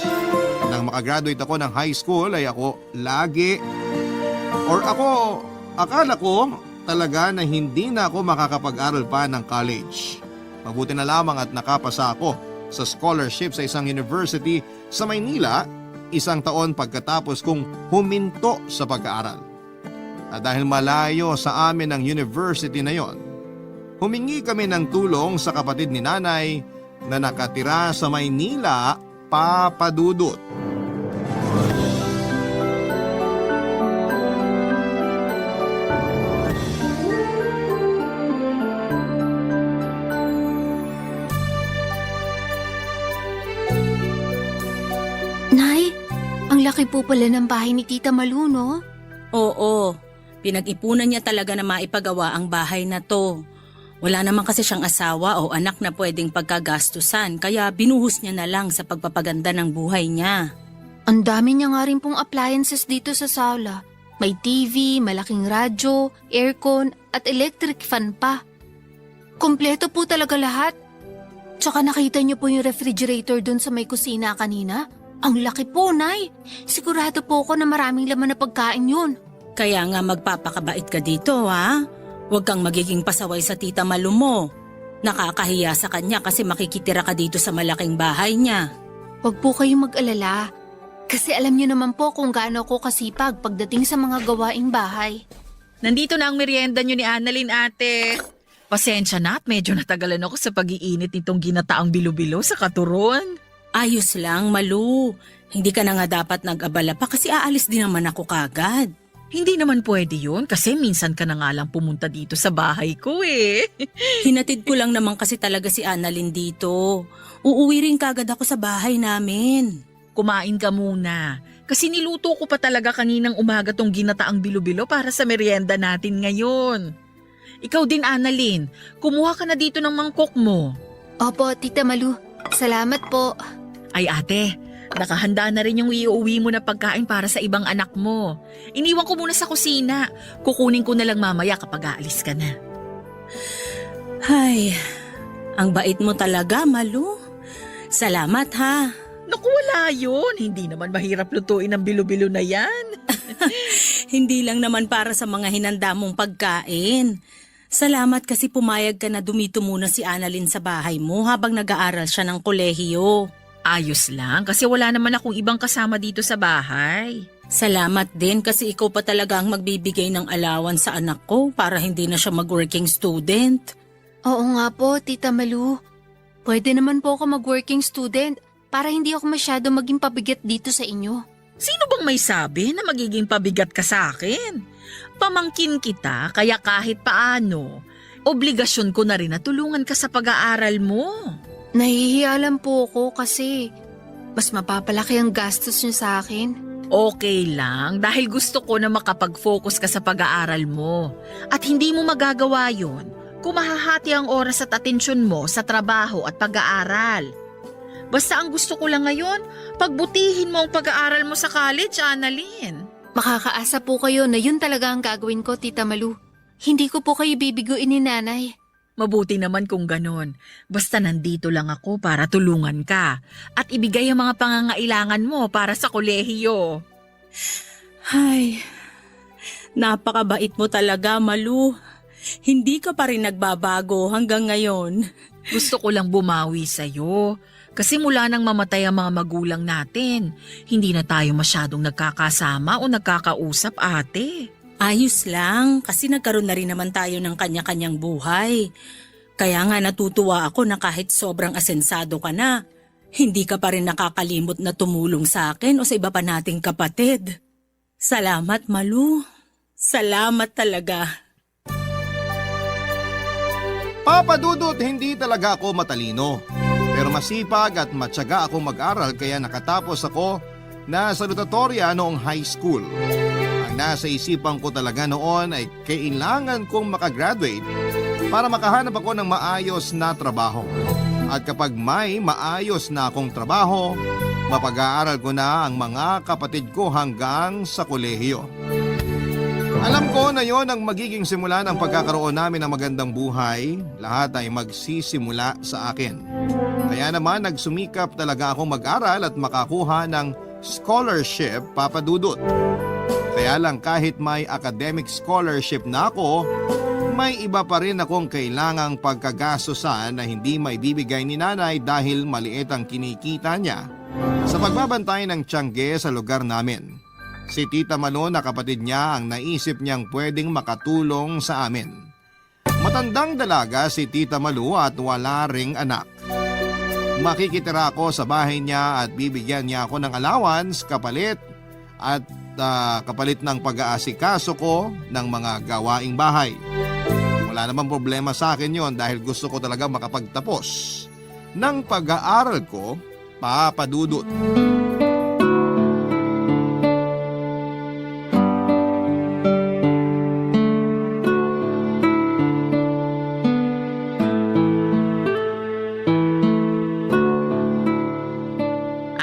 Nang makagraduate ako ng high school ay akala ko talaga na hindi na ako makakapag-aral pa ng college. Mabuti na lamang at nakapasa ako sa scholarship sa isang university sa Maynila 1 taon pagkatapos kong huminto sa pag-aaral. At dahil malayo sa amin ang university na yon, humingi kami ng tulong sa kapatid ni nanay na nakatira sa Maynila, Papa Dudut. Nay, ang laki po pala ng bahay ni Tita Malu, no? Oo, pinag-ipunan niya talaga na maipagawa ang bahay na to. Wala naman kasi siyang asawa o anak na pwedeng pagkagastusan kaya binuhos niya na lang sa pagpapaganda ng buhay niya. Ang dami niya nga rin pong appliances dito sa sala. May TV, malaking radyo, aircon at electric fan pa. Kompleto po talaga lahat. Tsaka nakita niyo po yung refrigerator dun sa may kusina kanina? Ang laki po, Nay. Sigurado po ako na maraming laman na pagkain yun. Kaya nga magpapakabait ka dito, ha? Huwag kang magiging pasaway sa Tita Malu mo. Nakakahiya sa kanya kasi makikitira ka dito sa malaking bahay niya. Huwag po kayong mag-alala. Kasi alam niyo naman po kung gaano ako kasipag pagdating sa mga gawaing bahay. Nandito na ang merienda niyo ni Annalyn, ate. Pasensya na at medyo natagalan ako sa pag-iinit nitong ginataang bilo-bilo sa katuron. Ayos lang, Malu. Hindi ka na nga dapat nag-abala pa kasi aalis din naman ako kagad. Hindi naman pwede yun kasi minsan ka na nga lang pumunta dito sa bahay ko eh. Hinatid ko lang naman kasi talaga si Annalyn dito. Uuwi rin kagad ako sa bahay namin. Kumain ka muna. Kasi niluto ko pa talaga kaninang umaga tong ginataang bilo-bilo para sa merienda natin ngayon. Ikaw din, Annalyn. Kumuha ka na dito ng mangkok mo. Opo, Tita Malu. Salamat po. Ay ate, nakahanda na rin yung iuwi mo na pagkain para sa ibang anak mo. Iniwan ko muna sa kusina. Kukunin ko na lang mamaya kapag aalis ka na. Ay, ang bait mo talaga, Malu. Salamat ha. Naku, wala yun. Hindi naman mahirap lutuin ang bilo-bilo na yan. Hindi lang naman para sa mga hinanda mong pagkain. Salamat kasi pumayag ka na dumito muna si Annalyn sa bahay mo habang nag-aaral siya ng kolehiyo. Ayos lang kasi wala naman akong ibang kasama dito sa bahay. Salamat din kasi ikaw pa talaga ang magbibigay ng allowance sa anak ko para hindi na siya mag-working student. Oo nga po, Tita Malu. Pwede naman po ako mag-working student para hindi ako masyado maging pabigat dito sa inyo. Sino bang may sabi na magiging pabigat ka sa akin? Pamangkin kita kaya kahit paano, obligasyon ko na rin na tulungan ka sa pag-aaral mo. Nahihiya lang po ako kasi mas mapapalaki ang gastos niyo sa akin. Okay lang dahil gusto ko na makapag-focus ka sa pag-aaral mo. At hindi mo magagawa yun kung mahahati ang oras at atensyon mo sa trabaho at pag-aaral. Basta ang gusto ko lang ngayon, pagbutihin mo ang pag-aaral mo sa college, Annalyn. Makakaasa po kayo na yun talaga ang gagawin ko, Tita Malu. Hindi ko po kayo bibiguin ni Nanay. Mabuti naman kung ganon. Basta nandito lang ako para tulungan ka at ibigay ang mga pangangailangan mo para sa kolehiyo. Ay, napakabait mo talaga, Malu. Hindi ka pa rin nagbabago hanggang ngayon. Gusto ko lang bumawi sa'yo. Kasi mula nang mamatay ang mga magulang natin, hindi na tayo masyadong nagkakasama o nagkakausap, ate. Ayos lang, kasi nagkaroon na rin naman tayo ng kanya-kanyang buhay. Kaya nga natutuwa ako na kahit sobrang asensado ka na, hindi ka pa rin nakakalimot na tumulong sa akin o sa iba pa nating kapatid. Salamat, Malu. Salamat talaga. Papa Dudut, hindi talaga ako matalino. Pero masipag at matyaga akong mag-aral kaya nakatapos ako na salutatorya noong high school. Ang nasa isipan ko talaga noon ay kailangan kong makagraduate para makahanap ako ng maayos na trabaho. At kapag may maayos na akong trabaho, mapag-aaral ko na ang mga kapatid ko hanggang sa kolehiyo. Alam ko na yon ang magiging simula ng pagkakaroon namin ng magandang buhay. Lahat ay magsisimula sa akin. Kaya naman nagsumikap talaga akong mag-aral at makakuha ng scholarship, Papa Dudut. Kaya lang kahit may academic scholarship na ako, may iba pa rin akong kailangang pagkagastusan na hindi maibibigay ni Nanay dahil maliit ang kinikita niya sa pagbabantay ng tiyangge sa lugar namin. Si Tita Malu na kapatid niya ang naisip niyang pwedeng makatulong sa amin. Matandang dalaga si Tita Malu at wala ring anak. Makikitira ako sa bahay niya at bibigyan niya ako ng allowance kapalit ng pag-aasikaso ko ng mga gawaing bahay. Wala namang problema sa akin yon dahil gusto ko talaga makapagtapos ng pag-aaral ko, Papa Dudut.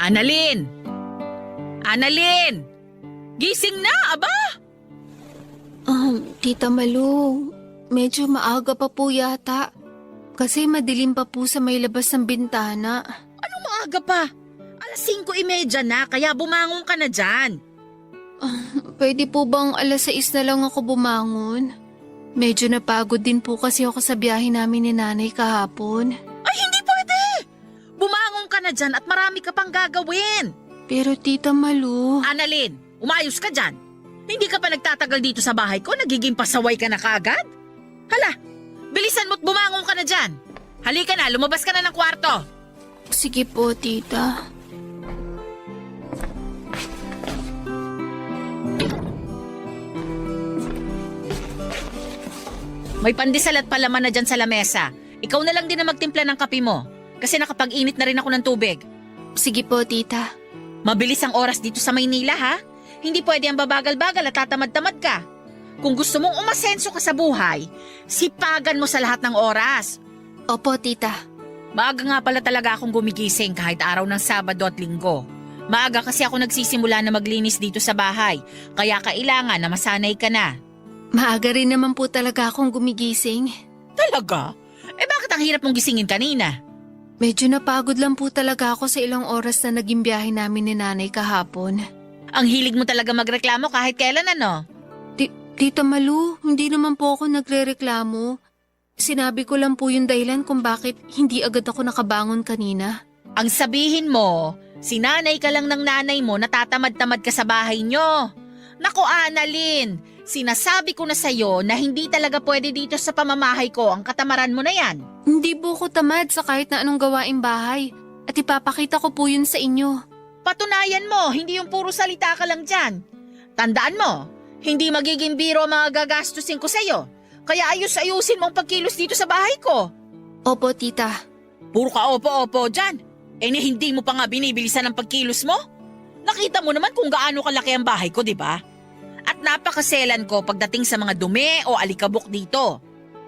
Annalyn! Annalyn! Gising na, aba! Tita Malu, medyo maaga pa po yata. Kasi madilim pa po sa may labas ng bintana. Anong maaga pa? 5:30 na, kaya bumangon ka na dyan. Pwede po bang 6:00 na lang ako bumangon? Medyo napagod din po kasi ako sa biyahe namin ni Nanay kahapon. Ay, hindi pwede! Bumangon ka na dyan at marami ka pang gagawin. Pero Tita Malu... Annalyn, umayos ka dyan. Hindi ka pa nagtatagal dito sa bahay ko, nagiging pasaway ka na kaagad? Hala, bilisan mo't bumangon ka na dyan. Halika na, lumabas ka na ng kwarto. Sige po, Tita. May pandesal at palaman na dyan sa lamesa. Ikaw na lang din na magtimpla ng kape mo. Kasi nakapag-init na rin ako ng tubig. Sige po, Tita. Mabilis ang oras dito sa Maynila, ha? Hindi pwede ang babagal-bagal at tatamad-tamad ka. Kung gusto mong umasenso ka sa buhay, sipagan mo sa lahat ng oras. Opo, Tita. Maaga nga pala talaga akong gumigising kahit araw ng Sabado at Linggo. Maaga kasi ako nagsisimula na maglinis dito sa bahay, kaya kailangan na masanay ka na. Maaga rin naman po talaga akong gumigising. Talaga? Bakit ang hirap mong gisingin kanina? Medyo napagod lang po talaga ako sa ilang oras na naging biyahe namin ni Nanay kahapon. Ang hilig mo talaga magreklamo kahit kailan, ano? Tita Malu, hindi naman po ako nagrereklamo. Sinabi ko lang po yung dahilan kung bakit hindi agad ako nakabangon kanina. Ang sabihin mo, sinanay ka lang ng nanay mo na tatamad-tamad ka sa bahay nyo. Naku, Annalyn, sinasabi ko na sa'yo na hindi talaga pwede dito sa pamamahay ko ang katamaran mo na yan. Hindi po ko tamad sa kahit na anong gawaing bahay at ipapakita ko po yun sa inyo. Patunayan mo, hindi yung puro salita ka lang dyan. Tandaan mo, hindi magiging biro ang mga gagastusin ko sa'yo. Kaya ayus-ayusin mo ang pagkilos dito sa bahay ko. Opo, Tita. Puro ka opo-opo dyan. Hindi mo pa nga binibilisan ang pagkilos mo? Nakita mo naman kung gaano kalaki ang bahay ko, di ba? At napakaselan ko pagdating sa mga dumi o alikabok dito.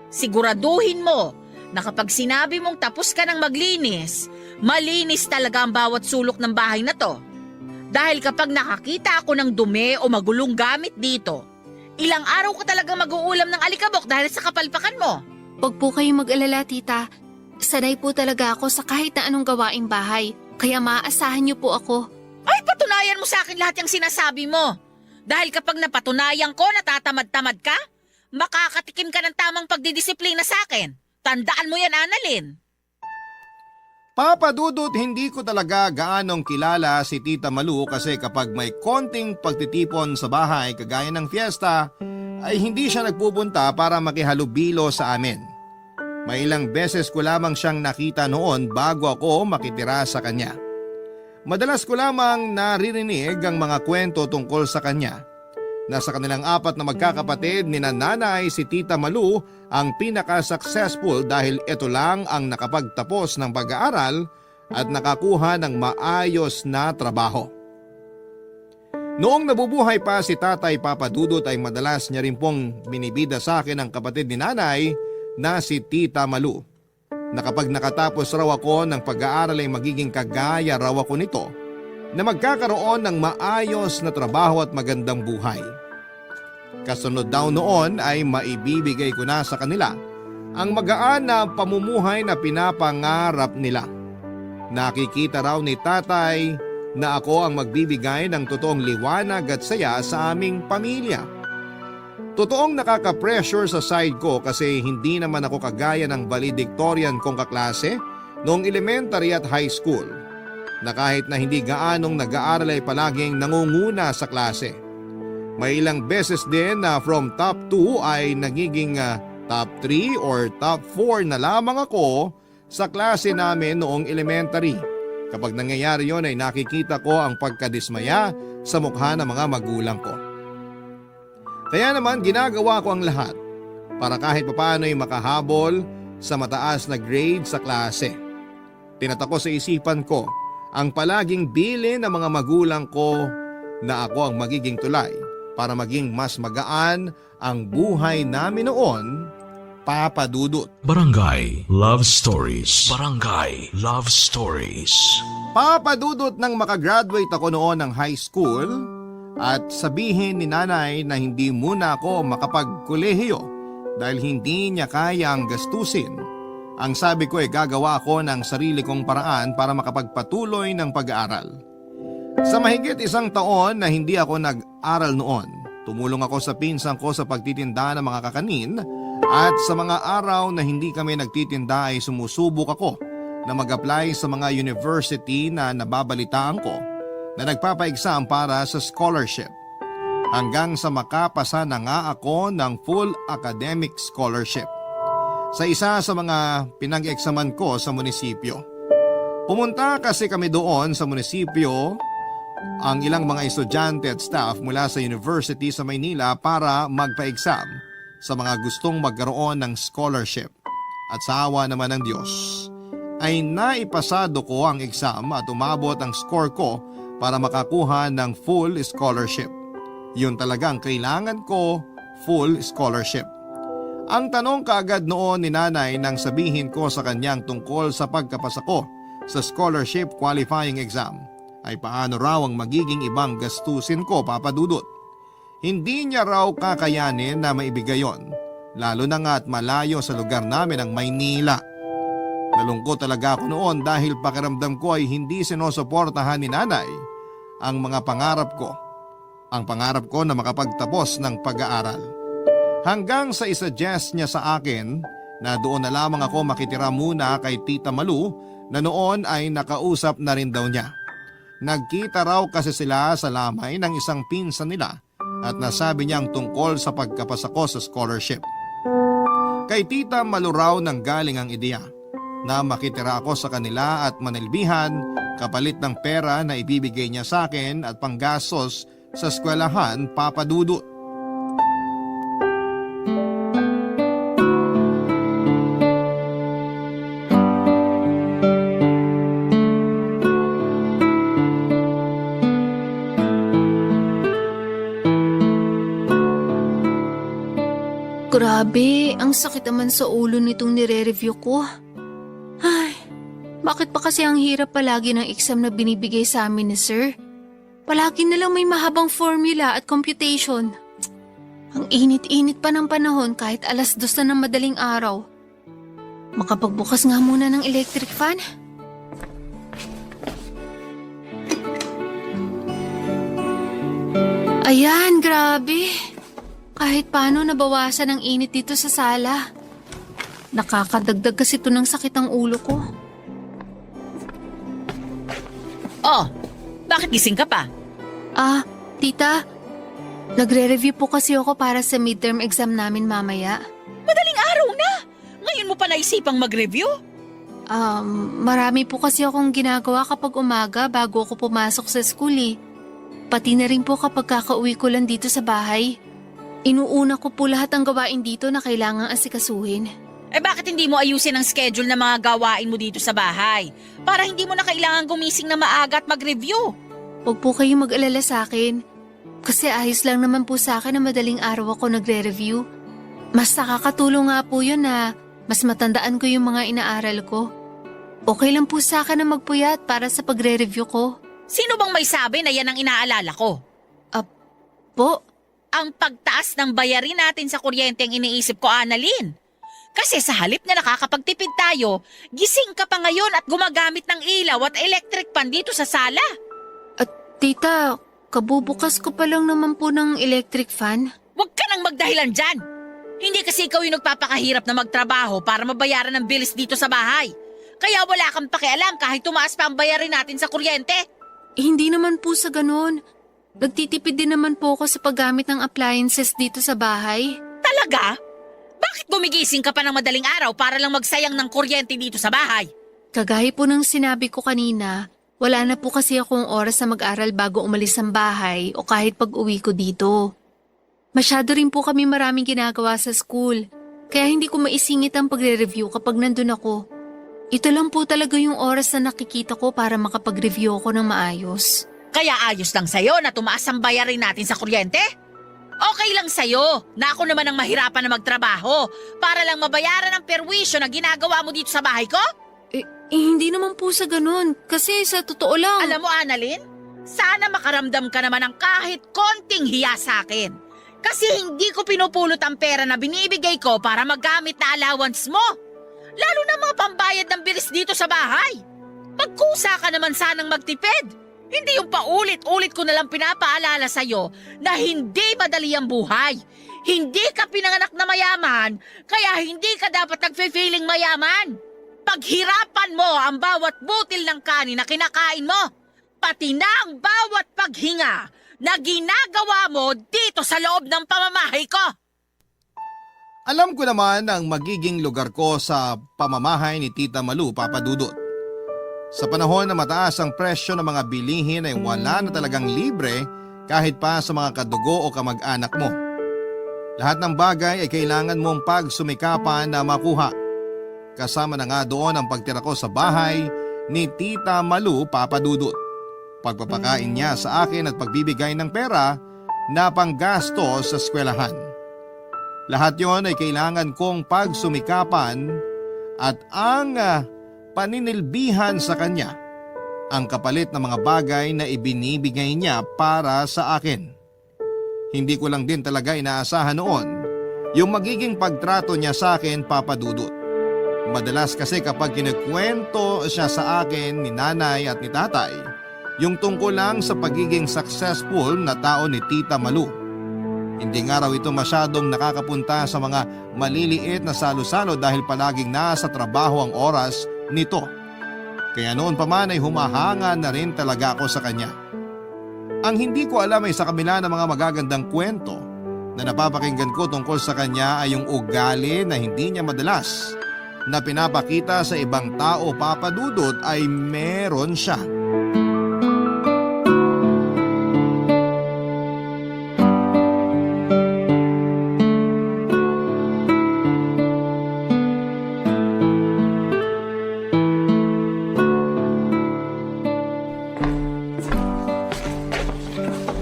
Siguraduhin mo na kapag sinabi mong tapos ka ng maglinis, Malinis talaga ang bawat sulok ng bahay na to. Dahil kapag nakakita ako ng dumi o magulong gamit dito, ilang araw ko talaga mag-uulam ng alikabok dahil sa kapalpakan mo. Huwag po kayong mag-alala, tita. Sanay po talaga ako sa kahit na anong gawaing bahay. Kaya maaasahan niyo po ako. Ay, patunayan mo sa akin lahat yung sinasabi mo. Dahil kapag napatunayan ko na tatamad-tamad ka, makakatikim ka ng tamang pagdidisiplina sa akin. Tandaan mo yan, Annalyn. Papa Dudut, hindi ko talaga gaanong kilala si Tita Malu kasi kapag may konting pagtitipon sa bahay kagaya ng fiesta, ay hindi siya nagpupunta para makihalubilo sa amin. May ilang beses ko lamang siyang nakita noon bago ako makitira sa kanya. Madalas ko lamang naririnig ang mga kwento tungkol sa kanya. Nasa kanilang 4 na magkakapatid ni nanay si Tita Malu ang pinaka-successful dahil ito lang ang nakapagtapos ng pag-aaral at nakakuha ng maayos na trabaho. Noong nabubuhay pa si Tatay Papa Dudut ay madalas niya rin pong binibida sa akin ang kapatid ni nanay na si Tita Malu. Na kapag nakatapos raw ako ng pag-aaral ay magiging kagaya raw ako nito na magkakaroon ng maayos na trabaho at magandang buhay. Kasunod daw noon ay maibibigay ko na sa kanila ang magaan na pamumuhay na pinapangarap nila. Nakikita raw ni tatay na ako ang magbibigay ng totoong liwanag at saya sa aming pamilya. Totoong nakaka-pressure sa side ko kasi hindi naman ako kagaya ng valedictorian kong kaklase noong elementary at high school, na kahit na hindi gaanong nag-aaral ay palaging nangunguna sa klase. May ilang beses din na from top 2 ay nagiging top 3 or top 4 na lamang ako sa klase namin noong elementary. Kapag nangyayari yon ay nakikita ko ang pagkadismaya sa mukha ng mga magulang ko. Kaya naman ginagawa ko ang lahat para kahit papaano ay makahabol sa mataas na grade sa klase. Tinatako sa isipan ko ang palaging bilin ng mga magulang ko na ako ang magiging tulay para maging mas magaan ang buhay namin noon, Papa Dudut. Barangay Love Stories. Barangay Love Stories. Papa Dudut, nang makagraduate ako noon ng high school at sabihin ni nanay na hindi muna ako makapagkolehiyo dahil hindi niya kaya ang gastusin, ang sabi ko ay gagawa ako ng sarili kong paraan para makapagpatuloy ng pag-aaral. Sa mahigit 1 taon na hindi ako nag-aral noon, tumulong ako sa pinsan ko sa pagtitinda ng mga kakanin at sa mga araw na hindi kami nagtitinda ay sumusubok ako na mag-apply sa mga university na nababalitaan ko na nagpapa-exam para sa scholarship. Hanggang sa makapasa na nga ako ng full academic scholarship sa isa sa mga pinag-eksaman ko sa munisipyo. Pumunta kasi kami doon sa munisipyo ang ilang mga estudyante at staff mula sa university sa Maynila para magpa-exam sa mga gustong magkaroon ng scholarship. At sa awa naman ng Diyos ay naipasado ko ang exam at umabot ang score ko para makakuha ng full scholarship. Yun talagang kailangan ko, full scholarship. Ang tanong kaagad noon ni nanay nang sabihin ko sa kanyang tungkol sa pagkapasa ko sa scholarship qualifying exam ay paano raw ang magiging ibang gastusin ko, Papa Dudut. Hindi niya raw kakayanin na maibigay yon, lalo na nga at malayo sa lugar namin ang Maynila. Nalungkot talaga ako noon dahil pakiramdam ko ay hindi sinusuportahan ni nanay ang mga pangarap ko. Ang pangarap ko na makapagtapos ng pag-aaral. Hanggang sa isuggest niya sa akin na doon na lamang ako makitira muna kay Tita Malu na noon ay nakausap na rin daw niya. Nagkita raw kasi sila sa lamay ng isang pinsan nila at nasabi niya ang tungkol sa pagkapasa ko sa scholarship. Kay Tita Malu raw nang galing ang ideya na makitira ako sa kanila at manilbihan kapalit ng pera na ibibigay niya sa akin at panggastos sa eskwelahan, Papa Dudut. Grabe, ang sakit naman sa ulo nitong nire-review ko. Ay, Bakit pa kasi ang hirap palagi ng exam na binibigay sa amin ni Sir? Palagi na lang may mahabang formula at computation. Ang init-init pa ng panahon kahit 2:00 na ng madaling araw. Makapagbukas nga muna ng electric fan. Ayan, grabe. Kahit paano nabawasan ang init dito sa sala. Nakakadagdag kasi ito ng sakit ang ulo ko. Oh, bakit gising ka pa? Tita, nagre-review po kasi ako para sa midterm exam namin mamaya. Madaling araw na! Ngayon mo pa naisipang mag-review? Marami po kasi akong ginagawa kapag umaga bago ako pumasok sa school eh. Pati na rin po kapag kakauwi ko lang dito sa bahay. Inuuna ko po lahat ng gawain dito na kailangang asikasuhin. Eh bakit hindi mo ayusin ang schedule ng mga gawain mo dito sa bahay? Para hindi mo na kailangan gumising na maaga at mag-review. Huwag po kayong mag-alala sa akin. Kasi ayos lang naman po sa akin na madaling araw ako nagre-review. Mas nakakatulong nga po yun na mas matandaan ko yung mga inaaral ko. Okay lang po sa akin na magpuyat para sa pagre-review ko. Sino bang may sabi na yan ang inaalala ko? Po, Ang pagtaas ng bayarin natin sa kuryente ang iniisip ko, Annalyn. Kasi sa halip na nakakapagtipid tayo, gising ka pa ngayon at gumagamit ng ilaw at electric pan dito sa sala. tita, kabubukas ko pa lang naman po ng electric fan. Huwag ka nang magdahilan dyan. Hindi kasi ikaw yung nagpapakahirap na magtrabaho para mabayaran ng bilis dito sa bahay. Kaya wala kang pakialam kahit tumaas pa ang bayarin natin sa kuryente. Hindi naman po sa ganun. Nagtitipid din naman po ako sa paggamit ng appliances dito sa bahay. Talaga? Bakit gumigising ka pa ng madaling araw para lang magsayang ng kuryente dito sa bahay? Kagaya po ng sinabi ko kanina, wala na po kasi akong oras na mag-aral bago umalis ng bahay o kahit pag-uwi ko dito. Masyado rin po kami maraming ginagawa sa school, kaya hindi ko maisingit ang pagre-review kapag nandun ako. Ito lang po talaga yung oras na nakikita ko para makapag-review ako ng maayos. Kaya ayos lang sa'yo na tumaas ang bayarin natin sa kuryente? Okay lang sa'yo na ako naman ang mahirapan na magtrabaho para lang mabayaran ang perwisyo na ginagawa mo dito sa bahay ko? Hindi naman po sa ganun, kasi sa totoo lang. Alam mo, Annalyn, sana makaramdam ka naman ng kahit konting hiya sa akin. Kasi hindi ko pinupulot ang pera na binibigay ko para magamit na allowance mo. Lalo na mga pambayad ng bilis dito sa bahay. Magkusa ka naman sanang magtipid. Hindi yung paulit-ulit ko nalang pinapaalala sa'yo na hindi madali ang buhay. Hindi ka pinanganak na mayaman, kaya hindi ka dapat nagfe-feeling mayaman. Paghirapan mo ang bawat butil ng kanin na kinakain mo, pati na ang bawat paghinga na ginagawa mo dito sa loob ng pamamahay ko. Alam ko naman ang magiging lugar ko sa pamamahay ni Tita Malu, Papa Dudut. Sa panahon na mataas ang presyo ng mga bilihin ay wala na talagang libre kahit pa sa mga kadugo o kamag-anak mo. Lahat ng bagay ay kailangan mong pagsumikapan na makuha. Kasama na nga doon ang pagtira ko sa bahay ni Tita Malu, Papa Dudut. Pagpapakain niya sa akin at pagbibigay ng pera na panggasto sa eskwelahan. Lahat yon ay kailangan kong pagsumikapan at ang paninilbihan sa kanya ang kapalit ng mga bagay na ibinibigay niya para sa akin. Hindi ko lang din talaga inaasahan noon yung magiging pagtrato niya sa akin, Papa Dudut. Madalas kasi kapag kinukwento siya sa akin ni nanay at ni tatay, yung tungkol lang sa pagiging successful na tao ni Tita Malu. Hindi nga raw ito masyadong nakakapunta sa mga maliliit na salo-salo dahil palaging nasa trabaho ang oras nito. Kaya noon pa man ay humahanga na rin talaga ako sa kanya. Ang hindi ko alam ay sa kabila ng mga magagandang kwento na napapakinggan ko tungkol sa kanya ay yung ugali na hindi niya madalas na pinapakita sa ibang tao, Papa Dudut, ay meron siya.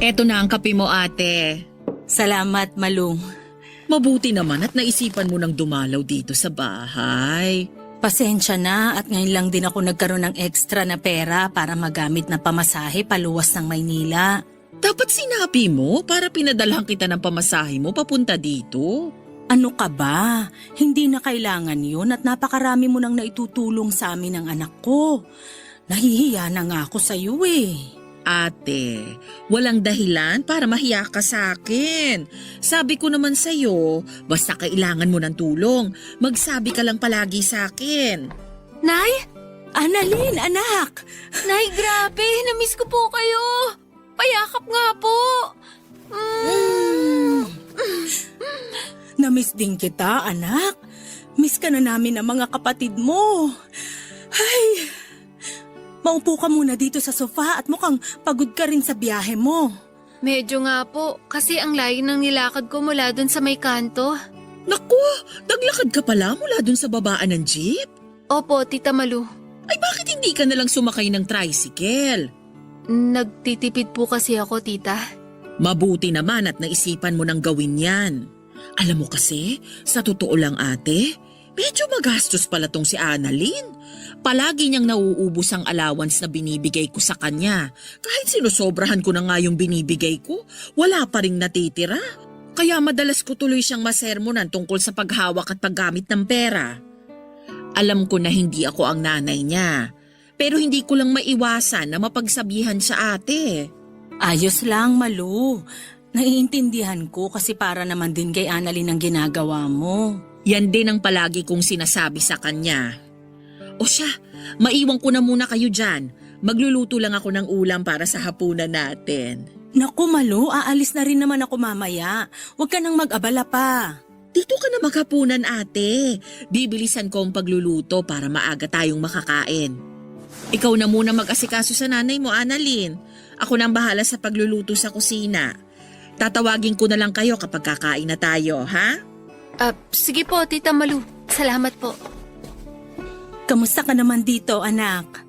Eto na ang kape mo, ate. Salamat, Malung. Mabuti naman at naisipan mo nang dumalaw dito sa bahay. Pasensya na at ngayon lang din ako nagkaroon ng extra na pera para magamit na pamasahe paluwas ng Maynila. Dapat sinabi mo para pinadalhan kita ng pamasahe mo papunta dito. Ano ka ba? Hindi na kailangan yun at napakarami mo nang naitutulong sa amin ng anak ko. Nahihiya na nga ako sa iyo eh. Ate, walang dahilan para mahiya ka sa akin. Sabi ko naman sa'yo, basta kailangan mo ng tulong, magsabi ka lang palagi sa akin. Nay? Annalyn, anak! Nay, grabe! Namiss ko po kayo! Payakap nga po! Namiss din kita, anak. Miss ka na namin ng mga kapatid mo. Ay, maupo ka muna dito sa sofa at mukhang pagod ka rin sa biyahe mo. Medyo nga po, kasi ang layo ng nilakad ko mula dun sa may kanto. Naku, naglakad ka pala mula dun sa babaan ng jeep? Opo, Tita Malu. Ay bakit hindi ka nalang sumakay ng tricycle? Nagtitipid po kasi ako, Tita. Mabuti naman at naisipan mo nang gawin yan. Alam mo kasi, sa totoo lang ate, medyo magastos pala tong si Annalyn. Palagi niyang nauubos ang allowance na binibigay ko sa kanya. Kahit sinusobrahan ko na nga yung binibigay ko, wala pa ring natitira. Kaya madalas ko tuloy siyang masermonan tungkol sa paghawak at paggamit ng pera. Alam ko na hindi ako ang nanay niya, pero hindi ko lang maiwasan na mapagsabihan sa ate. Ayos lang, Malu. Naiintindihan ko kasi para naman din kay Annalyn ang ginagawa mo. Yan din ang palagi kong sinasabi sa kanya. O siya, maiwan ko na muna kayo dyan. Magluluto lang ako ng ulam para sa hapunan natin. Naku, Malu, aalis na rin naman ako mamaya. Huwag ka nang mag-abala pa. Dito ka na maghapunan ate. Bibilisan ko ang pagluluto para maaga tayong makakain. Ikaw na muna mag-asikaso sa nanay mo, Annalyn. Ako nang bahala sa pagluluto sa kusina. Tatawagin ko na lang kayo kapag kakain na tayo, ha? Sige po, Tita Malu. Salamat po. Kamusta ka naman dito, anak?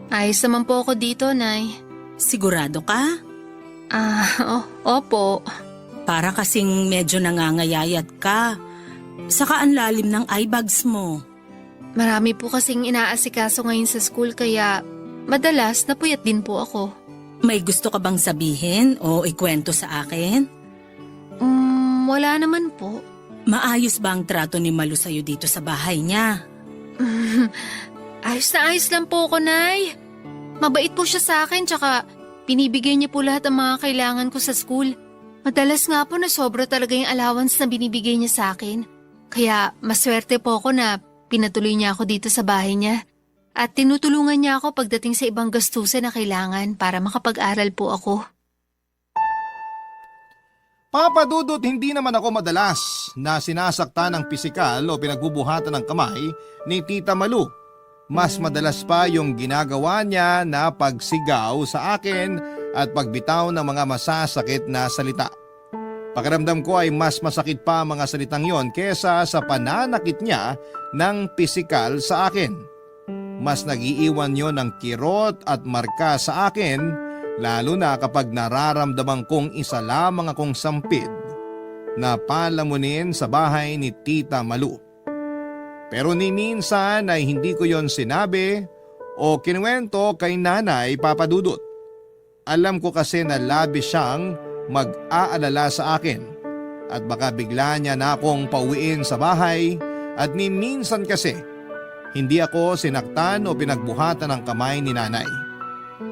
Ayos naman po ako dito, Nay. Sigurado ka? Opo. Para kasing medyo nangangayayat ka. Saka ang lalim ng eye bags mo. Marami po kasing inaasikaso ngayon sa school kaya madalas napuyat din po ako. May gusto ka bang sabihin o ikwento sa akin? Wala naman po. Maayos ba ang trato ni Malu sa'yo dito sa bahay niya? Ayos na ayos lang po ako, Nay. Mabait po siya sa akin tsaka binibigay niya po lahat ng mga kailangan ko sa school. Madalas nga po na sobra talaga yung allowance na binibigay niya sa akin. Kaya maswerte po ako na pinatuloy niya ako dito sa bahay niya. At tinutulungan niya ako pagdating sa ibang gastusin na kailangan para makapag-aral po ako. Papa Dudut, hindi naman ako madalas na sinasaktan ng pisikal o pinagbubuhatan ng kamay ni Tita Malu. Mas madalas pa yung ginagawa niya na pagsigaw sa akin at pagbitaw ng mga masasakit na salita. Pakiramdam ko ay mas masakit pa ang mga salitang yon kesa sa pananakit niya ng pisikal sa akin. Mas nagiiwan yon ng kirot at marka sa akin, lalo na kapag nararamdaman kong isa lamang akong sampid na palamunin sa bahay ni Tita Malu. Pero ni minsan ay hindi ko yon sinabi o kinuwento kay Nanay Papa Dudut. Alam ko kasi na labis siyang mag-aalala sa akin at baka bigla niya na akong pauwiin sa bahay at ni minsan kasi hindi ako sinaktan o pinagbuhatan ng kamay ni Nanay.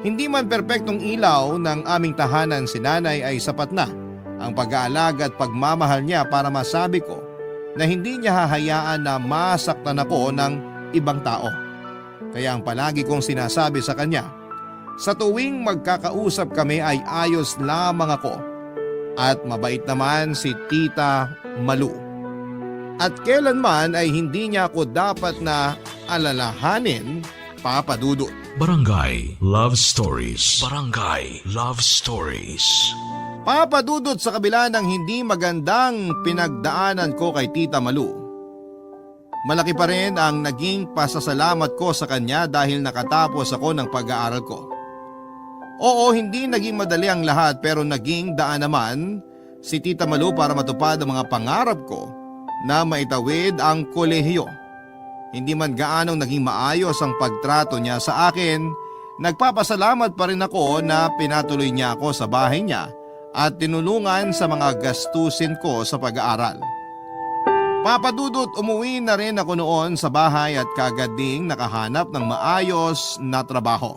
Hindi man perpektong ilaw ng aming tahanan si Nanay ay sapat na ang pag-aalaga at pagmamahal niya para masabi ko na hindi niya hahayaan na masaktan ako ng ibang tao. Kaya ang palagi kong sinasabi sa kanya, sa tuwing magkakausap kami ay ayos lamang ako at mabait naman si Tita Malu. At kailanman ay hindi niya ako dapat na alalahanin, Papa Dudut. Barangay Love Stories. Barangay Love Stories. Papa Dudut, sa kabila ng hindi magandang pinagdaanan ko kay Tita Malu, malaki pa rin ang naging pasasalamat ko sa kanya dahil nakatapos ako ng pag-aaral ko. Oo, hindi naging madali ang lahat pero naging daan naman si Tita Malu para matupad ang mga pangarap ko na maitawid ang kolehiyo. hindi man gaanong naging maayos ang pagtrato niya sa akin, nagpapasalamat pa rin ako na pinatuloy niya ako sa bahay niya at tinulungan sa mga gastusin ko sa pag-aaral. Papadudot, umuwi na rin ako noon sa bahay at kagad ding nakahanap ng maayos na trabaho.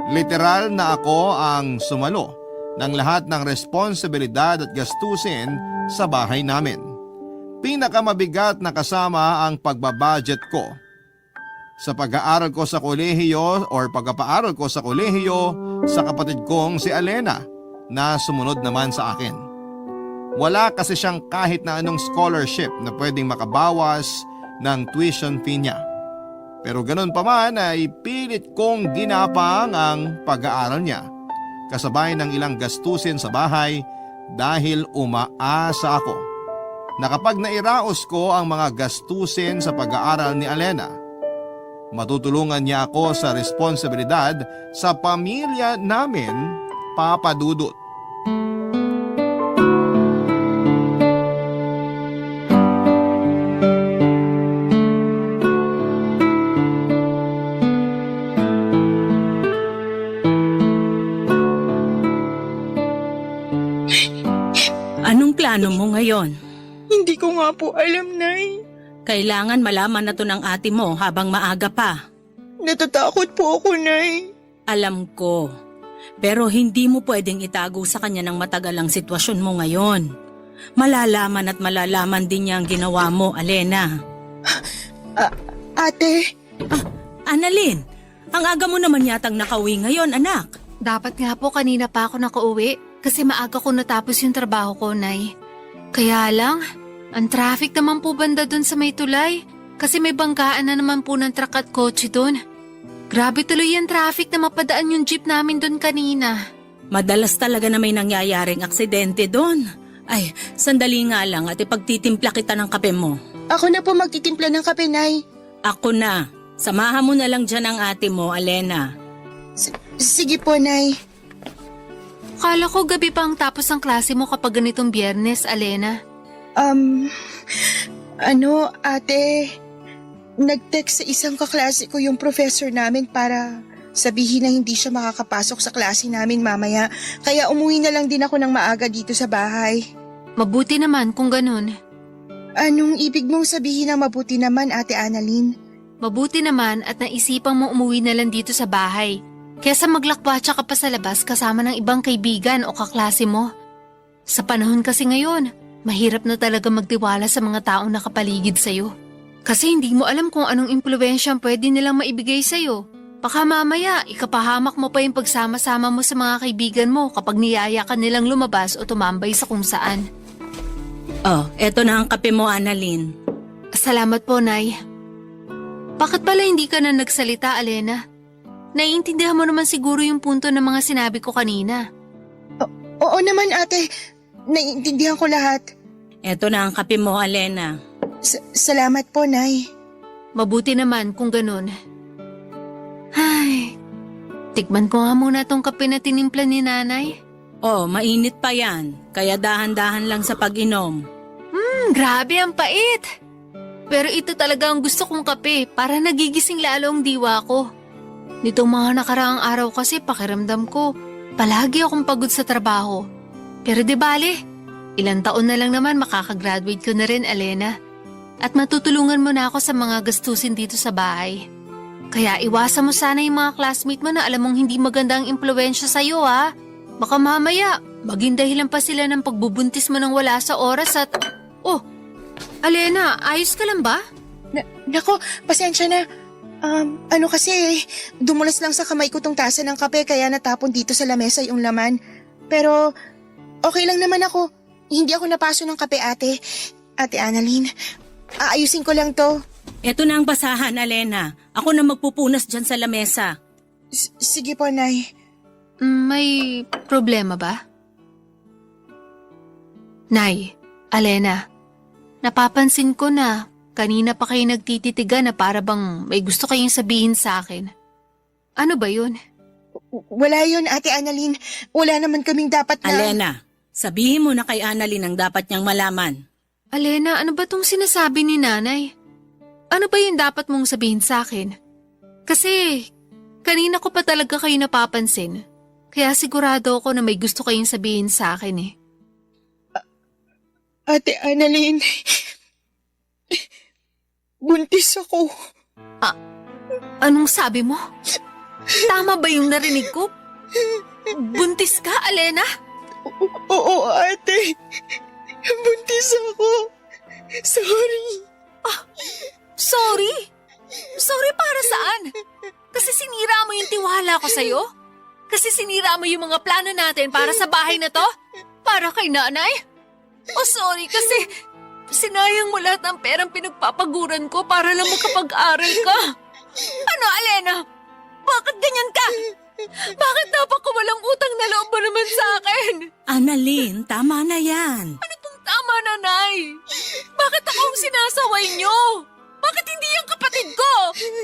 Literal na ako ang sumalo ng lahat ng responsibilidad at gastusin sa bahay namin. Pinakamabigat na kasama ang pagbabudget ko. Sa pag-aaral ko sa kolehiyo or pagpapaaral ko sa kolehiyo sa kapatid kong si Alena na sumunod naman sa akin. Wala kasi siyang kahit na anong scholarship na pwedeng makabawas ng tuition fee niya. Pero ganun pa man ay pilit kong ginapang ang pag-aaral niya. Kasabay ng ilang gastusin sa bahay dahil umaasa ako na kapag nairaos ko ang mga gastusin sa pag-aaral ni Alena, matutulungan niya ako sa responsibilidad sa pamilya namin, Papa Dudut. Anong plano mo ngayon? Hindi ko nga po alam, Nay. Kailangan malaman na to ng ate mo habang maaga pa. Natatakot po ako, Nay. Alam ko. Pero hindi mo pwedeng itago sa kanya ng matagal ang sitwasyon mo ngayon. Malalaman at malalaman din niya ang ginawa mo, Alena. Ate, Annalyn, ang aga mo naman yatang nakauwi ngayon, anak. Dapat nga po kanina pa ako nakauwi kasi maaga ko natapos yung trabaho ko, Nay. Kaya lang, ang traffic naman po banda dun sa may tulay kasi may banggaan na naman po ng truck at kotse dun. Grabe tuloy yung traffic na mapadaan yung jeep namin dun kanina. Madalas talaga na may nangyayaring aksidente doon. Ay, sandali nga lang at ipagtitimpla kita ng kape mo. ako na po magtitimpla ng kape, Nay. Ako na. Samahan mo na lang dyan ang ate mo, Alena. Sige po, Nay. Kala ko gabi pa ang tapos ng klase mo kapag ganitong Biyernes, Alena. Ate, nag-text sa isang kaklase ko yung professor namin para sabihin na hindi siya makakapasok sa klase namin mamaya. Kaya umuwi na lang din ako ng maaga dito sa bahay. Mabuti naman kung ganun. Anong ibig mong sabihin ng mabuti naman, Ate Annalyn? Mabuti naman at naisipang mo umuwi na lang dito sa bahay. Kesa maglakwatsa ka pa sa labas kasama ng ibang kaibigan o kaklase mo. Sa panahon kasi ngayon, mahirap na talaga magtiwala sa mga taong nakapaligid sa'yo. Kasi hindi mo alam kung anong impluwensya ang pwede nilang maibigay sa'yo. Baka mamaya, ikapahamak mo pa yung pagsama-sama mo sa mga kaibigan mo kapag niyaya ka nilang lumabas o tumambay sa kung saan. Oh, eto na ang kape mo, Annalyn. Salamat po, Nay. Bakit pala hindi ka na nagsalita, Alena? Naiintindihan mo naman siguro yung punto ng mga sinabi ko kanina. Oo naman, Ate. Naiintindihan ko lahat. Eto na ang kape mo, Alena. Salamat po, Nay. Mabuti naman kung ganun. Ay, tikman ko nga muna tong kape na tinimpla ni Nanay. Oh, mainit pa yan. Kaya dahan-dahan lang sa pag-inom. Grabe ang pait. Pero ito talaga ang gusto kong kape para nagigising lalo ang diwa ko. Nitong mga nakaraang araw kasi pakiramdam ko, palagi akong pagod sa trabaho. Pero di bale, ilang taon na lang naman makakagraduate ko na rin, Alena. At matutulungan mo na ako sa mga gastusin dito sa bahay. Kaya iwasan mo sana yung mga classmate mo na alam mong hindi maganda ang impluwensya sa'yo, ha? Baka mamaya, maging dahilan pa sila ng pagbubuntis mo ng wala sa oras at... Oh, Alena, ayos ka lang ba? Nako, pasensya na. Kasi, dumulas lang sa kamay ko tong tasa ng kape kaya natapon dito sa lamesa yung laman. Pero, okay lang naman ako. Hindi ako napaso ng kape, Ate. Ate Annalyn, aayusin ko lang to. Eto na ang basahan, Alena. Ako na magpupunas dyan sa lamesa. Sige po, Nay. May problema ba? Nay, Alena, napapansin ko na kanina pa kayo nagtititigan na para bang may gusto kayong sabihin sa akin. Ano ba yun? Wala yun, Ate Annalyn. Wala naman kaming dapat na... Alena, sabihin mo na kay Annalyn ang dapat niyang malaman. Alena, ano ba tong sinasabi ni Nanay? Ano ba yung dapat mong sabihin sa akin? Kasi kanina ko pa talaga kayo napapansin. Kaya sigurado ako na may gusto kayong sabihin sa akin eh. Ate Annalyn, buntis ako. Anong sabi mo? Tama ba yung narinig ko? Buntis ka, Alena? Oo, ate. Buntis ako. Sorry. Sorry? Sorry para saan? Kasi sinira mo yung tiwala ko sa'yo? Kasi sinira mo yung mga plano natin para sa bahay na to? Para kay nanay? O sorry kasi sinayang mo lahat ng perang pinagpapaguran ko para lang makapag-aral ka. Ano, Alena? Bakit ganyan ka? Bakit dapat ko walang utang na loob mo naman sa akin? Annalyn, tama na yan. Ano pong tama, nanay? Bakit ako ang sinasaway niyo? Bakit hindi yung kapatid ko?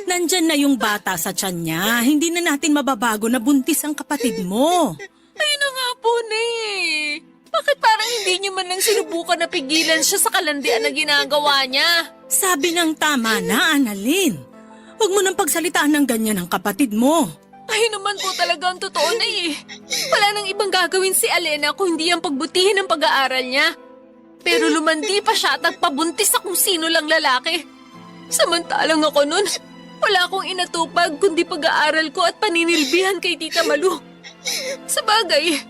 Nandyan na yung bata sa tiyan niya. Hindi na natin mababago na buntis ang kapatid mo. Ayun na nga po, eh. Bakit parang hindi niyo man lang sinubukan na pigilan siya sa kalandian na ginagawa niya? Sabi ng tama na, Annalyn. Huwag mo nang pagsalitaan ng ganyan ang kapatid mo. Ayun naman po talaga ang totoo na eh. Wala nang ibang gagawin si Alena kung hindi ang pagbutihin ng pag-aaral niya. Pero lumandi pa siya at nagpabuntis sa kung sino lang lalaki. Samantalang ako nun, wala akong inatupag kundi pag-aaral ko at paninilbihan kay Tita Malu. Sa bagay,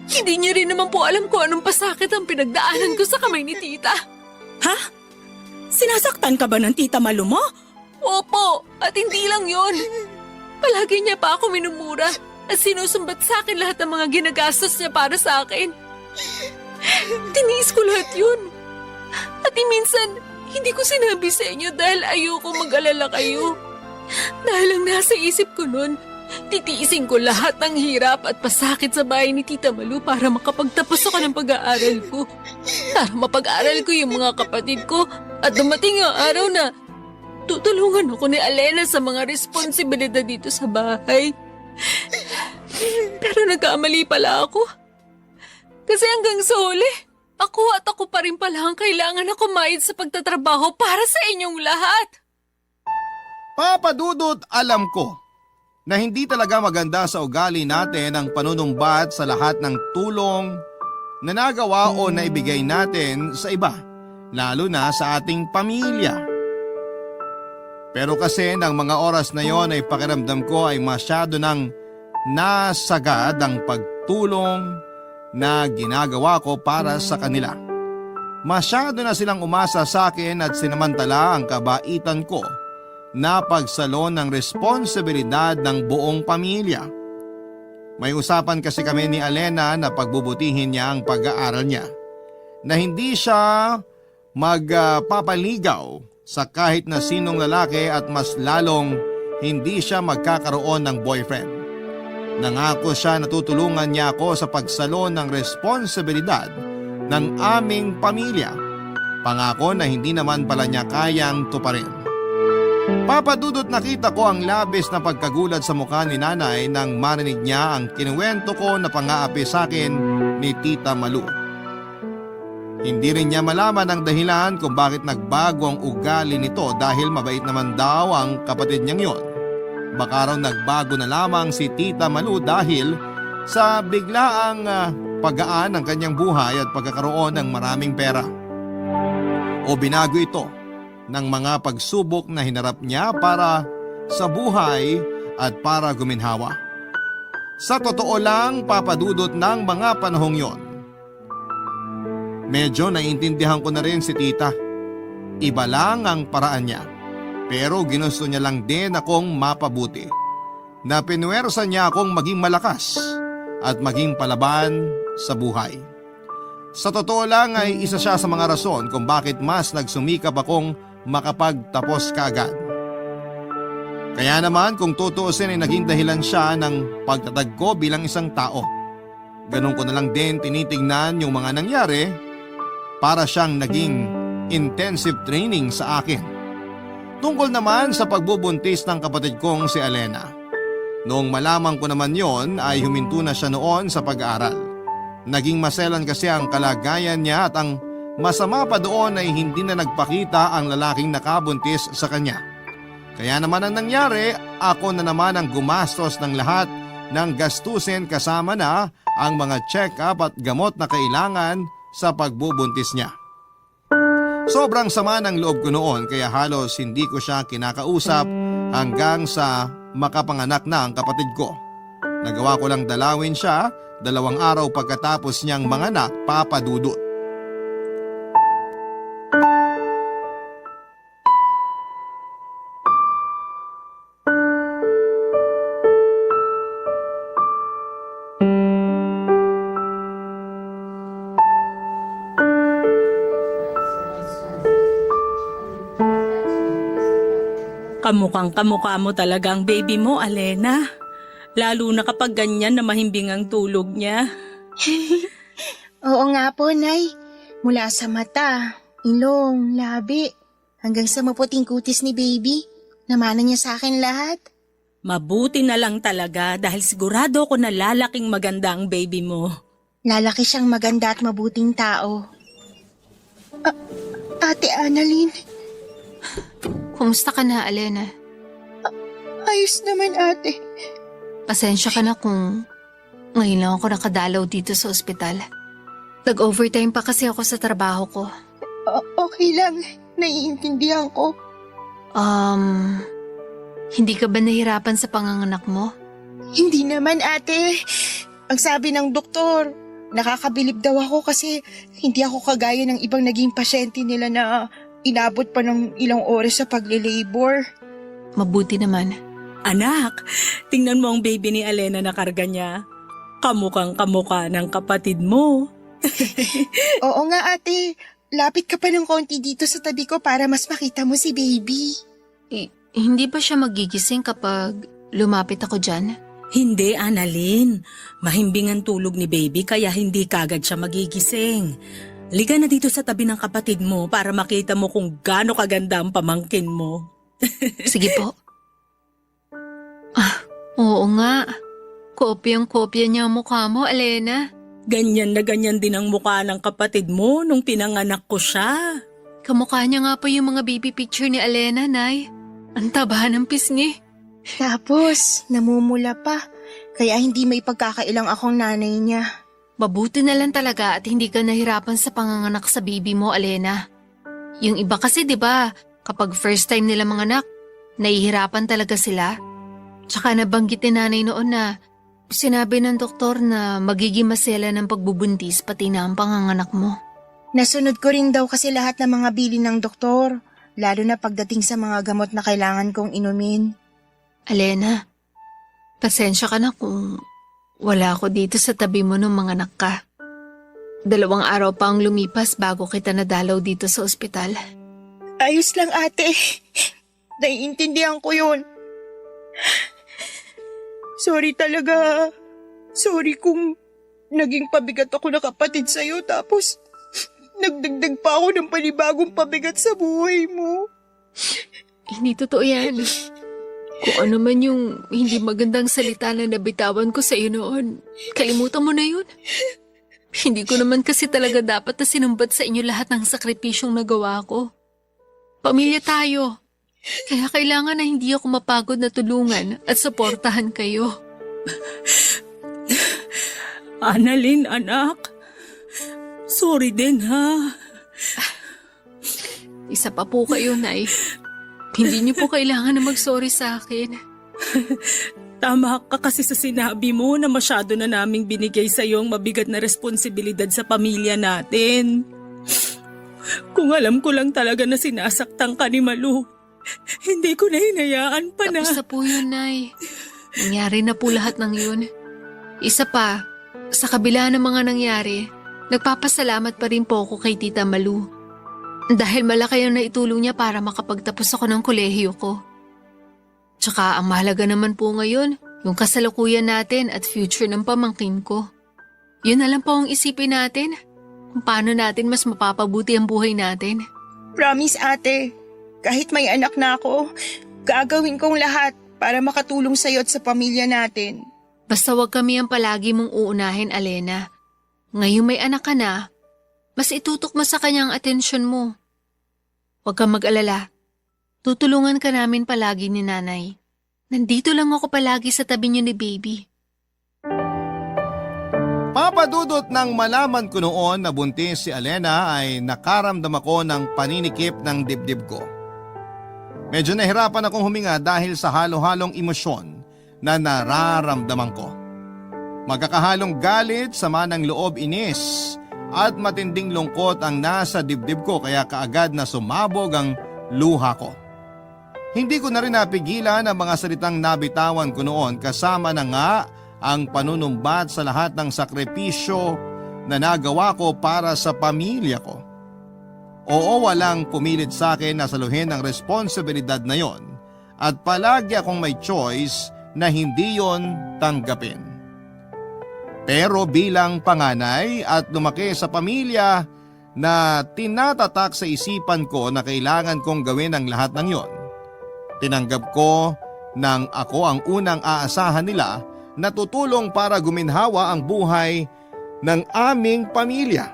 hindi niya rin naman po alam kung anong pasakit ang pinagdaanan ko sa kamay ni Tita. Ha? Sinasaktan ka ba ng Tita Malu mo? Opo, at hindi lang yon. Palagi niya pa ako minumura at sinusumbat sa akin lahat ng mga ginagastos niya para sa akin. Tiniis ko lahat yun. At minsan, hindi ko sinabi sa inyo dahil ayoko mag-alala kayo. Dahil ang nasa isip ko nun, titiisin ko lahat ng hirap at pasakit sa bahay ni Tita Malu para makapagtapos ako ng pag-aaral ko. Para mapag-aaral ko yung mga kapatid ko at dumating ang araw na tutulungan ako ni Alena sa mga responsibilidad dito sa bahay. Pero nagkamali pala ako. Kasi hanggang sa huli, ako pa rin pala ang kailangan na kumayod sa pagtatrabaho para sa inyong lahat. Papa Dudut, alam ko na hindi talaga maganda sa ugali natin ang panunumbat sa lahat ng tulong na nagawa o naibigay natin sa iba, lalo na sa ating pamilya. Pero kasi ng mga oras na yon ay pakiramdam ko ay masyado nang nasagad ang pagtulong na ginagawa ko para sa kanila. Masyado na silang umasa sa akin at sinamantala ang kabaitan ko na pagsalon ng responsibilidad ng buong pamilya. May usapan kasi kami ni Alena na pagbubutihin niya ang pag-aaral niya, na hindi siya magpapaligaw sa kahit na sinong lalaki at mas lalong hindi siya magkakaroon ng boyfriend. Nangako siya na tutulungan niya ako sa pagsalon ng responsibilidad ng aming pamilya. Pangako na hindi naman pala niya kayang tuparin. Papa Dudut, nakita ko ang labis na pagkagulat sa mukha ni nanay nang marinig niya ang kinuwento ko na pang-aapi sa akin ni Tita Malu. Hindi rin niya malaman ang dahilan kung bakit nagbago ang ugali nito dahil mabait naman daw ang kapatid niyang yon. Baka raw nagbago na lamang si Tita Malu dahil sa biglaang paggaan ng kanyang buhay at pagkakaroon ng maraming pera. O binago ito ng mga pagsubok na hinarap niya para sa buhay at para guminhawa. Sa totoo lang, Papa Dudut, ng mga panahong yon, medyo naiintindihan ko na rin si Tita. Iba lang ang paraan niya. Pero ginusto niya lang din akong mapabuti. Na pinuwersa niya akong maging malakas at maging palaban sa buhay. Sa totoo lang ay isa siya sa mga rason kung bakit mas nagsumikap akong makapagtapos kaagad. Kaya naman kung tutuusin ay naging dahilan siya ng pagtatag ko bilang isang tao. Ganun ko na lang din tinitingnan yung mga nangyari para siyang naging intensive training sa akin. Tungkol naman sa pagbubuntis ng kapatid kong si Alena. Noong malaman ko naman yon ay huminto na siya noon sa pag-aaral. Naging maselan kasi ang kalagayan niya at ang Masama pa doon ay hindi na nagpakita ang lalaking nakabuntis sa kanya. Kaya naman ang nangyari, ako na naman ang gumastos ng lahat ng gastusin kasama na ang mga check-up at gamot na kailangan sa pagbubuntis niya. Sobrang sama ng loob ko noon kaya halos hindi ko siya kinakausap hanggang sa makapanganak na ang kapatid ko. Nagawa ko lang dalawin siya 2 araw pagkatapos niyang manganak, Papa Dudut. Kamukhang kamukha mo talaga ang baby mo, Alena. Lalo na kapag ganyan na mahimbing ang tulog niya. Oo nga po, Nay. Mula sa mata, ilong, labi, hanggang sa maputing kutis ni baby. Namana niya sa akin lahat. Mabuti na lang talaga dahil sigurado ko na lalaking maganda ang baby mo. Lalaki siyang maganda at mabuting tao. Ate Annalyn, Kumusta ka na, Alena? ayos naman ate. Pasensya ka na kung ngayon lang ako nakadalaw dito sa ospital. Nag-overtime pa kasi ako sa trabaho ko. Okay lang, naiintindihan ko. Hindi ka ba nahirapan sa panganganak mo? Hindi naman ate. Ang sabi ng doktor, nakakabilib daw ako kasi hindi ako kagaya ng ibang naging pasyente nila na inabot pa ng ilang oras sa pagle-labor. Mabuti naman. Anak, tingnan mo ang baby ni Alena na karga niya. Kamukhang kamukha ng kapatid mo. Oo nga ate, lapit ka pa ng konti dito sa tabi ko para mas makita mo si baby. Hindi ba siya magigising kapag lumapit ako dyan? Hindi, Annalyn. Mahimbing ang tulog ni baby kaya hindi kagad siya magigising. Liga na dito sa tabi ng kapatid mo para makita mo kung gaano kaganda ang pamangkin mo. Sige po. Oo nga. Kopyang-kopya niya ang mukha mo, Alena. Ganyan na ganyan din ang mukha ng kapatid mo nung pinanganak ko siya. Kamukha niya nga po yung mga baby picture ni Alena, Nay. Ang taba ng pisngi. Tapos, namumula pa. Kaya hindi may pagkakailang akong nanay niya. Mabuti na lang talaga at hindi ka nahirapan sa panganganak sa baby mo, Alena. Yung iba kasi, di ba, kapag first time nila manganak, nahihirapan talaga sila. Tsaka nabanggit ni nanay noon na sinabi ng doktor na magiging masela ng pagbubuntis pati na ang panganganak mo. Nasunod ko rin daw kasi lahat ng mga bilin ng doktor, lalo na pagdating sa mga gamot na kailangan kong inumin. Alena, pasensya ka na kung wala ako dito sa tabi mo nung manganak ka. 2 araw pa ang lumipas bago kita nadalaw dito sa ospital. Ayos lang ate. Naiintindihan ko yun. Sorry talaga. Sorry kung naging pabigat ako na kapatid sa'yo tapos nagdagdag pa ako ng panibagong pabigat sa buhay mo. Hindi totoo yan. Kung ano man yung hindi magandang salita na nabitawan ko sa iyo noon, kalimutan mo na yun. Hindi ko naman kasi talaga dapat na sinumbat sa inyo lahat ng sakripisyong nagawa ko. Pamilya tayo. Kaya kailangan na hindi ako mapagod na tulungan at suportahan kayo. Annalyn, anak. Sorry din, ha? Isa pa po kayo, Nay. Hindi niyo po kailangan na mag-sorry sa akin. Tama ka kasi sa sinabi mo na masyado na naming binigay sa iyo ang mabigat na responsibilidad sa pamilya natin. Kung alam ko lang talaga na sinasaktan ka ni Malu, hindi ko na hinayaan pa na. Tapos na po yun, Nay. Nangyari na po lahat ng yun. Isa pa, sa kabila ng mga nangyari, nagpapasalamat pa rin po ako kay Tita Malu. Dahil malaki ang naitulong niya para makapagtapos ako ng kolehiyo ko. Tsaka ang mahalaga naman po ngayon, yung kasalukuyan natin at future ng pamangkin ko. Yun na lang po ang isipin natin, kung paano natin mas mapapabuti ang buhay natin. Promise ate, kahit may anak na ako, gagawin kong lahat para makatulong sa'yo at sa pamilya natin. Basta wag kami ang palagi mong uunahin, Alena. Ngayong may anak ka na, mas itutok mo sa kanya ang atensyon mo. Huwag kang mag-alala. Tutulungan ka namin palagi ni Nanay. Nandito lang ako palagi sa tabi niyo ni Baby. Papadudot nang malaman ko noon na buntis si Alena ay nakaramdam ako ng paninikip ng dibdib ko. Medyo nahirapan akong huminga dahil sa halo-halong emosyon na nararamdaman ko. Magkakahalong galit, sama ng loob, inis at matinding lungkot ang nasa dibdib ko kaya kaagad na sumabog ang luha ko. Hindi ko na rin napigilan ang mga salitang nabitawan ko noon kasama na nga ang panunumbat sa lahat ng sakripisyo na nagawa ko para sa pamilya ko. Oo, walang pumilit sa akin na saluhin ang responsibilidad na yon at palagi akong may choice na hindi yon tanggapin. Pero bilang panganay at lumaki sa pamilya na tinatatak sa isipan ko na kailangan kong gawin ang lahat ng yon, tinanggap ko nang ako ang unang aasahan nila na tutulong para guminhawa ang buhay ng aming pamilya.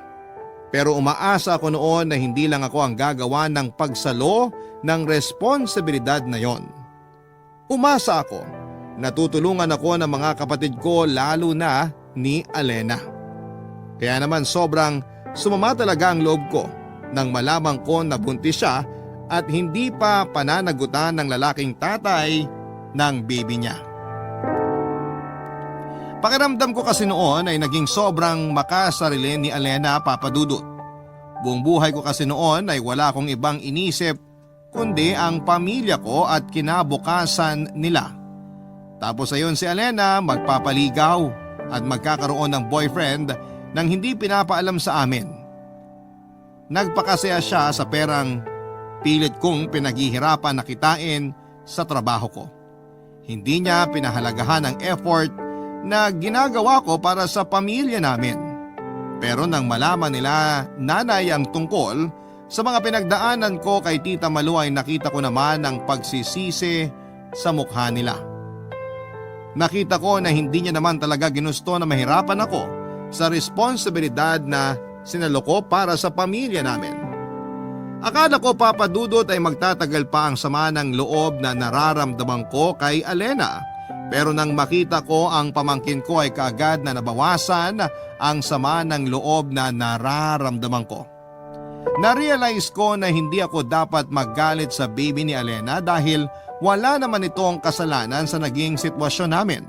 Pero umaasa ako noon na hindi lang ako ang gagawa ng pagsalo ng responsibilidad na yon. Umasa ako na tutulungan ako ng mga kapatid ko lalo na ni Alena. Kaya naman sobrang sumama talaga ang loob ko nang malaman ko na buntis siya at hindi pa pananagutan ng lalaking tatay ng baby niya. Pakiramdam ko kasi noon ay naging sobrang makasarili ni Alena, Papadudot. Buong buhay ko kasi noon ay wala akong ibang inisip kundi ang pamilya ko at kinabukasan nila. Tapos ayon si Alena magpapaligaw at magkakaroon ng boyfriend nang hindi pinapaalam sa amin. Nagpakasaya siya sa perang pilit kong pinaghihirapan na kitain sa trabaho ko. Hindi niya pinahalagahan ang effort na ginagawa ko para sa pamilya namin. Pero nang malaman nila nanay ang tungkol sa mga pinagdaanan ko kay Tita Malu ay nakita ko naman ang pagsisisi sa mukha nila. Nakita ko na hindi niya naman talaga ginusto na mahirapan ako sa responsibilidad na sinalo ko para sa pamilya namin. Akala ko, Papadudot, ay magtatagal pa ang sama ng loob na nararamdaman ko kay Alena. Pero nang makita ko ang pamangkin ko ay kaagad na nabawasan ang sama ng loob na nararamdaman ko. Narealize ko na hindi ako dapat maggalit sa baby ni Alena dahil wala naman itong kasalanan sa naging sitwasyon namin.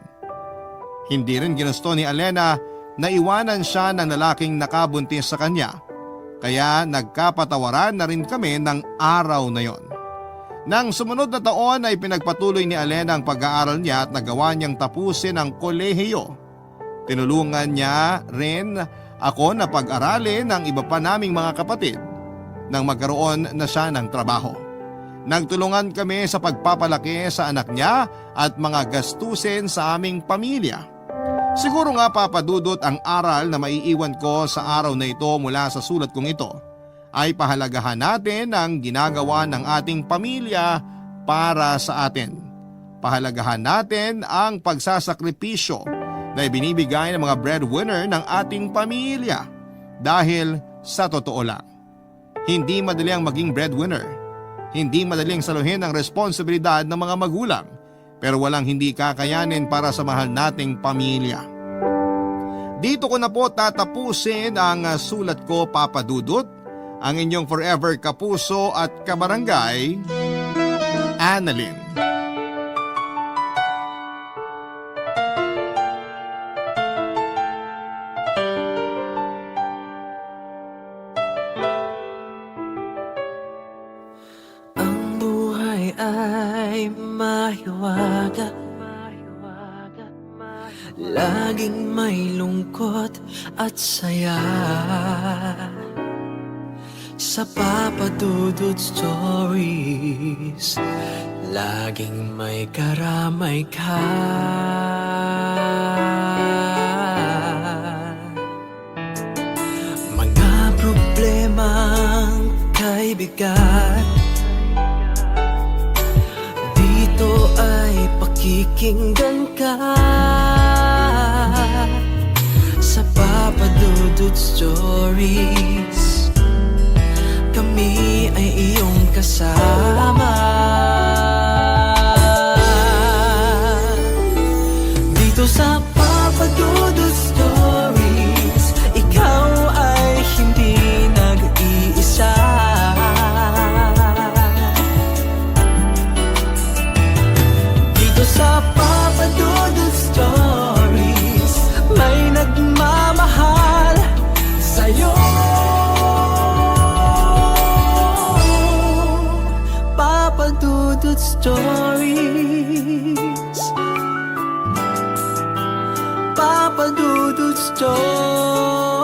Hindi rin ginusto ni Alena na iwanan siya ng lalaking nakabuntis sa kanya. Kaya nagkapatawaran na rin kami ng araw na yon. Nang sumunod na taon ay pinagpatuloy ni Alena ang pag-aaral niya at nagawa niyang tapusin ang kolehiyo. Tinulungan niya rin ako na pag-aralin ng iba pa naming mga kapatid nang magkaroon na siya ng trabaho. Nagtulungan kami sa pagpapalaki sa anak niya at mga gastusin sa aming pamilya. Siguro nga, Papadudot, ang aral na maiiwan ko sa araw na ito mula sa sulat kong ito ay pahalagahan natin ang ginagawa ng ating pamilya para sa atin. Pahalagahan natin ang pagsasakripisyo na ibinibigay ng mga breadwinner ng ating pamilya. Dahil sa totoo lang, hindi madali ang maging breadwinner. Hindi madaling saluhin ang responsibilidad ng mga magulang, pero walang hindi kakayanin para sa mahal nating pamilya. Dito ko na po tatapusin ang sulat ko, Papadudot. Ang inyong forever kapuso at kabarangay, Annalyn. Ang buhay ay mahiwaga, laging may lungkot at saya. Sa Papadudot Stories, laging may karamay ka. Mga problemang kaibigan, dito ay pakikinggan ka. Sa Papadudot Stories, ay iyong kasama. Dito sa Papa Dudut Stories, ikaw ay hindi nag-iisa. Dito sa Papa Dudut Stories, may nagmamahal sa'yo. Papa Dudut Stories, Papa Dudut Stories.